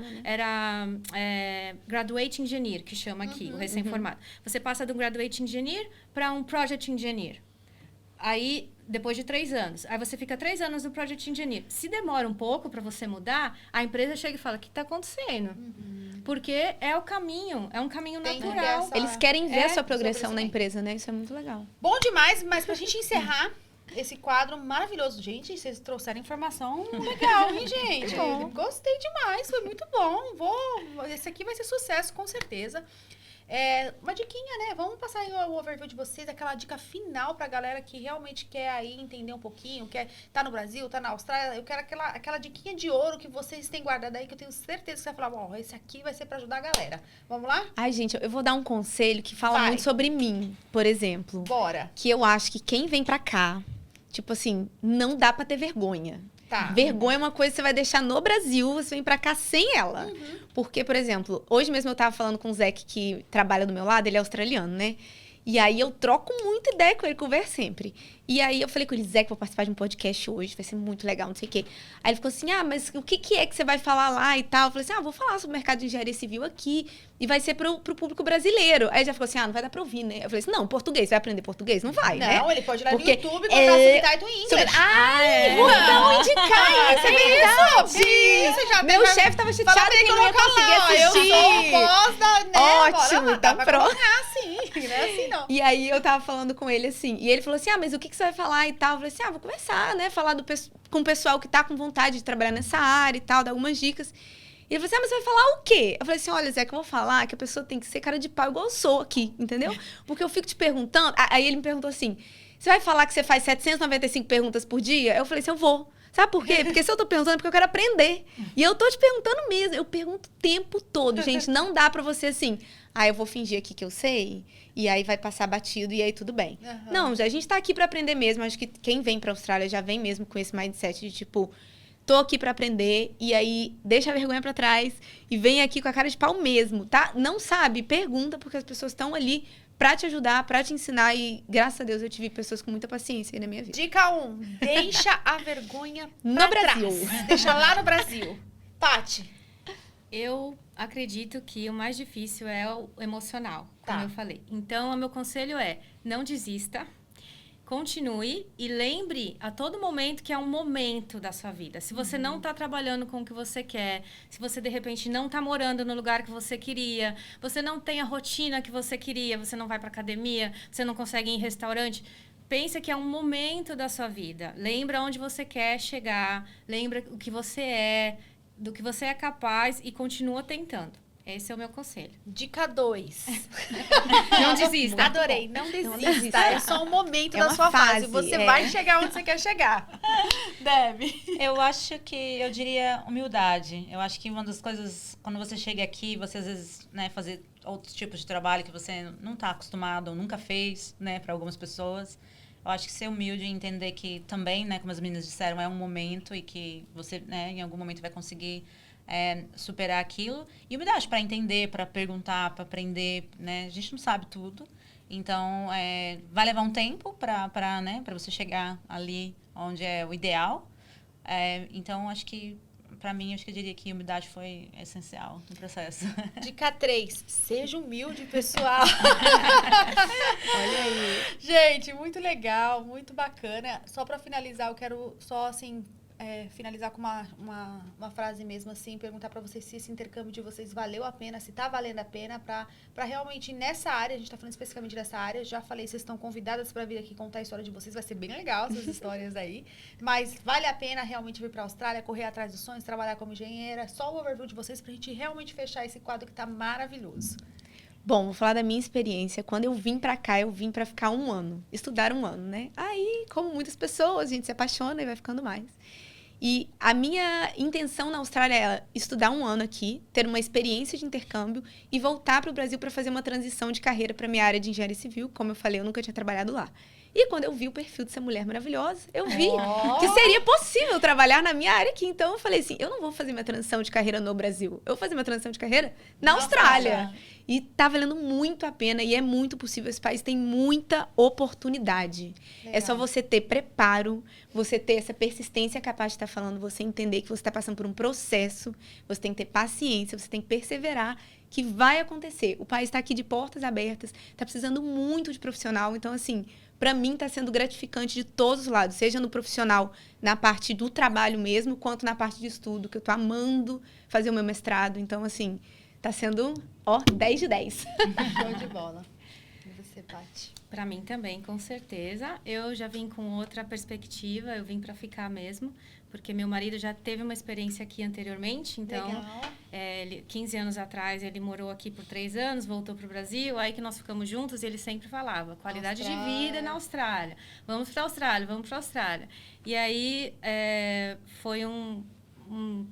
graduate engineer, que chama aqui, o recém-formado. Você passa do graduate engineer para um project engineer. Aí, depois de 3 anos. Aí você fica 3 anos no project engineer. Se demora um pouco para você mudar, a empresa chega e fala, o que está acontecendo? Porque é o caminho, é um caminho Tem que ter natural. essa- Eles querem ver a sua seu progressão na crescimento. empresa, né? Isso é muito legal. Bom demais, mas pra gente encerrar esse quadro maravilhoso. Gente, vocês trouxeram informação legal, hein, gente? Gostei demais, foi muito bom. Esse aqui vai ser sucesso, com certeza. Uma diquinha, né? Vamos passar aí o overview de vocês, aquela dica final pra galera que realmente quer aí entender um pouquinho, quer tá no Brasil, tá na Austrália. Eu quero aquela diquinha de ouro que vocês têm guardado aí, que eu tenho certeza que você vai falar, bom, esse aqui vai ser pra ajudar a galera. Vamos lá? Ai, gente, eu vou dar um conselho que fala Vai. muito sobre mim, por exemplo. Bora. Que eu acho que quem vem pra cá, tipo assim, não dá pra ter vergonha. Tá. Vergonha é uma coisa que você vai deixar no Brasil, você vem pra cá sem ela. Porque, por exemplo, hoje mesmo eu tava falando com o Zeke, que trabalha do meu lado, ele é australiano, né? E aí eu troco muita ideia com ele, converso sempre. E aí eu falei com ele, Zeke, vou participar de um podcast hoje, vai ser muito legal, não sei o quê. Aí ele ficou assim, mas o que é que você vai falar lá e tal? Eu falei assim, vou falar sobre o mercado de engenharia civil aqui. E vai ser pro público brasileiro. Aí ele já ficou assim, não vai dar pra ouvir, né? Eu falei assim, não, português, vai aprender português? Não vai, né? Não, ele pode ir lá Porque no YouTube e colocar subtitle em inglês. Vou então indicar isso, é verdade. Isso, já Meu tem- chefe tava Fala chateado pra ele que eu não ia colocar conseguir lá, eu assistir. sou pós da, né? Ótimo, Bora lá, então vai pronto. colocar sim, não é assim não. E aí eu tava falando com ele assim, e ele falou assim, mas o que você vai falar e tal? Eu falei assim, vou conversar, né? Falar com o pessoal que tá com vontade de trabalhar nessa área e tal, dar algumas dicas. E ele falou assim, mas você vai falar o quê? Eu falei assim, olha, Zé, que eu vou falar que a pessoa tem que ser cara de pau igual eu sou aqui, entendeu? Porque eu fico te perguntando, aí ele me perguntou assim, você vai falar que você faz 795 perguntas por dia? Eu falei assim, eu vou. Sabe por quê? Porque se eu tô perguntando é porque eu quero aprender. E eu tô te perguntando mesmo. Eu pergunto o tempo todo, gente. Não dá pra você assim, eu vou fingir aqui que eu sei, e aí vai passar batido, e aí tudo bem. Não, a gente tá aqui pra aprender mesmo. Acho que quem vem pra Austrália já vem mesmo com esse mindset de tipo, tô aqui pra aprender, e aí deixa a vergonha pra trás e vem aqui com a cara de pau mesmo, tá? Não sabe? Pergunta, porque as pessoas estão ali pra te ajudar, pra te ensinar, e graças a Deus eu tive pessoas com muita paciência aí na minha vida. Dica 1, deixa a vergonha No pra Brasil. trás. Deixa lá no Brasil. Paty. Eu acredito que o mais difícil é o emocional, Tá. como eu falei. Então, o meu conselho é, não desista, continue e lembre a todo momento que é um momento da sua vida. Se você não está trabalhando com o que você quer, se você, de repente, não está morando no lugar que você queria, você não tem a rotina que você queria, você não vai para academia, você não consegue ir em restaurante, pensa que é um momento da sua vida. Lembra onde você quer chegar, lembra o que você é, do que você é capaz e continua tentando. Esse é o meu conselho. Dica 2. Não desista. Adorei. Não desista. É só um momento da uma sua fase. fase, Você é. vai chegar onde você quer chegar. Deve. Eu acho que eu diria humildade. Eu acho que uma das coisas, quando você chega aqui, você às vezes, né, fazer outros tipos de trabalho que você não está acostumado ou nunca fez, né, para algumas pessoas. Eu acho que ser humilde e entender que também, né, como as meninas disseram, é um momento e que você, né, em algum momento vai conseguir superar aquilo. E humildade para entender, para perguntar, para aprender, né? A gente não sabe tudo. Então, vai levar um tempo para né, para você chegar ali onde é o ideal. Então, acho que, para mim, acho que eu diria que a humildade foi essencial no processo. Dica 3. Seja humilde, pessoal. Olha aí. Gente, muito legal, muito bacana. Só para finalizar, eu quero só, assim, finalizar com uma frase mesmo, assim, perguntar para vocês se esse intercâmbio de vocês valeu a pena, se tá valendo a pena para realmente nessa área, a gente tá falando especificamente dessa área, já falei, vocês estão convidadas para vir aqui contar a história de vocês, vai ser bem legal essas histórias aí, mas vale a pena realmente vir pra Austrália, correr atrás dos sonhos, trabalhar como engenheira, só o overview de vocês pra gente realmente fechar esse quadro que tá maravilhoso. Bom, vou falar da minha experiência. Quando eu vim pra cá, eu vim pra ficar 1 ano. Estudar 1 ano, né? Aí, como muitas pessoas, a gente se apaixona e vai ficando mais. E a minha intenção na Austrália é estudar 1 ano aqui, ter uma experiência de intercâmbio e voltar para o Brasil para fazer uma transição de carreira para minha área de engenharia civil. Como eu falei, eu nunca tinha trabalhado lá. E quando eu vi o perfil dessa mulher maravilhosa, eu vi que seria possível trabalhar na minha área aqui. Então, eu falei assim, eu não vou fazer minha transição de carreira no Brasil. Eu vou fazer minha transição de carreira na Austrália. E tá valendo muito a pena e é muito possível. Esse país tem muita oportunidade. Legal. É só você ter preparo, você ter essa persistência capaz de estar falando, você entender que você está passando por um processo, você tem que ter paciência, você tem que perseverar, que vai acontecer. O país está aqui de portas abertas, está precisando muito de profissional. Então, assim, para mim está sendo gratificante de todos os lados, seja no profissional, na parte do trabalho mesmo, quanto na parte de estudo, que eu tô amando fazer o meu mestrado. Então, assim, tá sendo, 10 de 10. Show de bola. E você, Paty? Para mim também, com certeza. Eu já vim com outra perspectiva, eu vim para ficar mesmo, porque meu marido já teve uma experiência aqui anteriormente, então, 15 anos atrás, ele morou aqui por 3 anos, voltou para o Brasil, aí que nós ficamos juntos e ele sempre falava, qualidade de vida na Austrália, vamos para a Austrália, vamos para a Austrália. E aí, foi um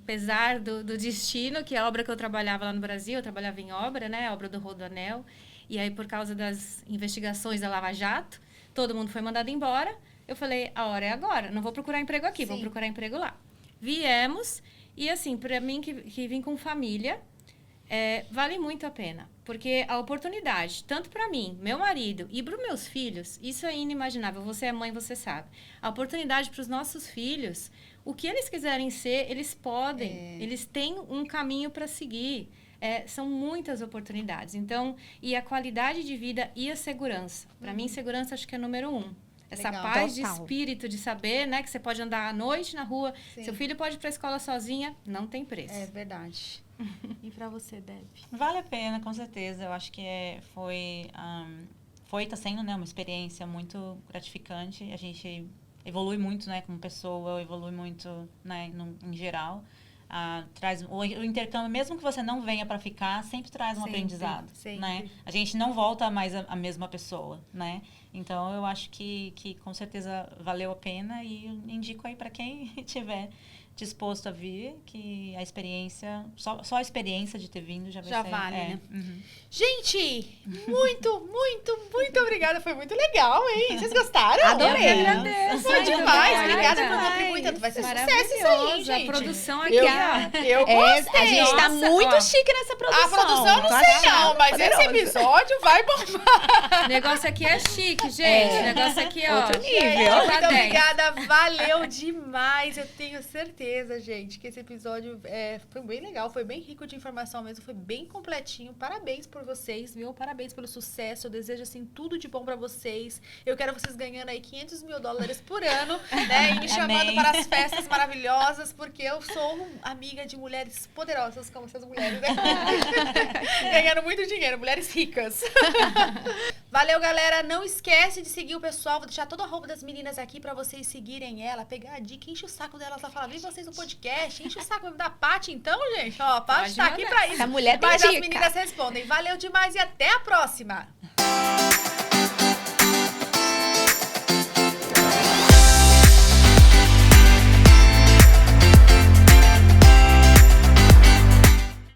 pesar do destino, que a obra que eu trabalhava lá no Brasil, eu trabalhava em obra, né, a obra do Rodoanel, e aí por causa das investigações da Lava Jato, todo mundo foi mandado embora, eu falei, a hora é agora, não vou procurar emprego aqui, vou procurar emprego lá. Viemos, e assim, para mim que vim com família, vale muito a pena, porque a oportunidade, tanto para mim, meu marido e para os meus filhos, isso é inimaginável, você é mãe, você sabe. A oportunidade para os nossos filhos, o que eles quiserem ser, eles podem, eles têm um caminho para seguir. São muitas oportunidades. Então, e a qualidade de vida e a segurança. Para mim, segurança acho que é número 1. Essa Legal. paz Total. de espírito, de saber, né, que você pode andar à noite na rua, Sim. seu filho pode ir para a escola sozinha, não tem preço. É verdade. E para você, Deb? Vale a pena, com certeza. Eu acho que tá sendo, né, uma experiência muito gratificante. A gente evolui muito, né, como pessoa, evolui muito, né, em geral. Traz o intercâmbio, mesmo que você não venha para ficar, sempre traz um aprendizado, né? A gente não volta mais a mesma pessoa, né? Então, eu acho que com certeza valeu a pena e eu indico aí para quem tiver disposto a vir, que a experiência, só a experiência de ter vindo já vai ser... vale, né? Uhum. Gente, muito obrigada. Foi muito legal, hein? Vocês gostaram? Adorei. Eu agradeço. Foi demais. Obrigada por contribuir tanto. Vai ser sucesso isso aí, gente. A produção aqui, Eu gostei. A gente tá muito chique nessa produção. A produção eu não sei não, mas esse episódio vai bombar. O negócio aqui é chique, gente. O negócio aqui, ó. Outro nível. Muito Nota 10. obrigada, valeu demais. Eu tenho certeza, gente, que esse episódio foi bem legal, foi bem rico de informação mesmo, foi bem completinho. Parabéns por vocês, viu? Parabéns pelo sucesso. Eu desejo, assim, tudo de bom pra vocês. Eu quero vocês ganhando aí $500 mil por ano, né? E me chamando para as festas maravilhosas, porque eu sou amiga de mulheres poderosas como essas mulheres, né? Ganhando muito dinheiro, mulheres ricas. Valeu, galera. Não esquece de seguir o pessoal. Vou deixar todo a roupa das meninas aqui pra vocês seguirem ela, pegar a dica, enche o saco delas. Ela fala, vem vocês no podcast, enche o saco da Paty, então, gente. Ó, a Paty tá aqui pra isso. Essa mulher tem Mas dica. as meninas respondem. Valeu demais e até a próxima.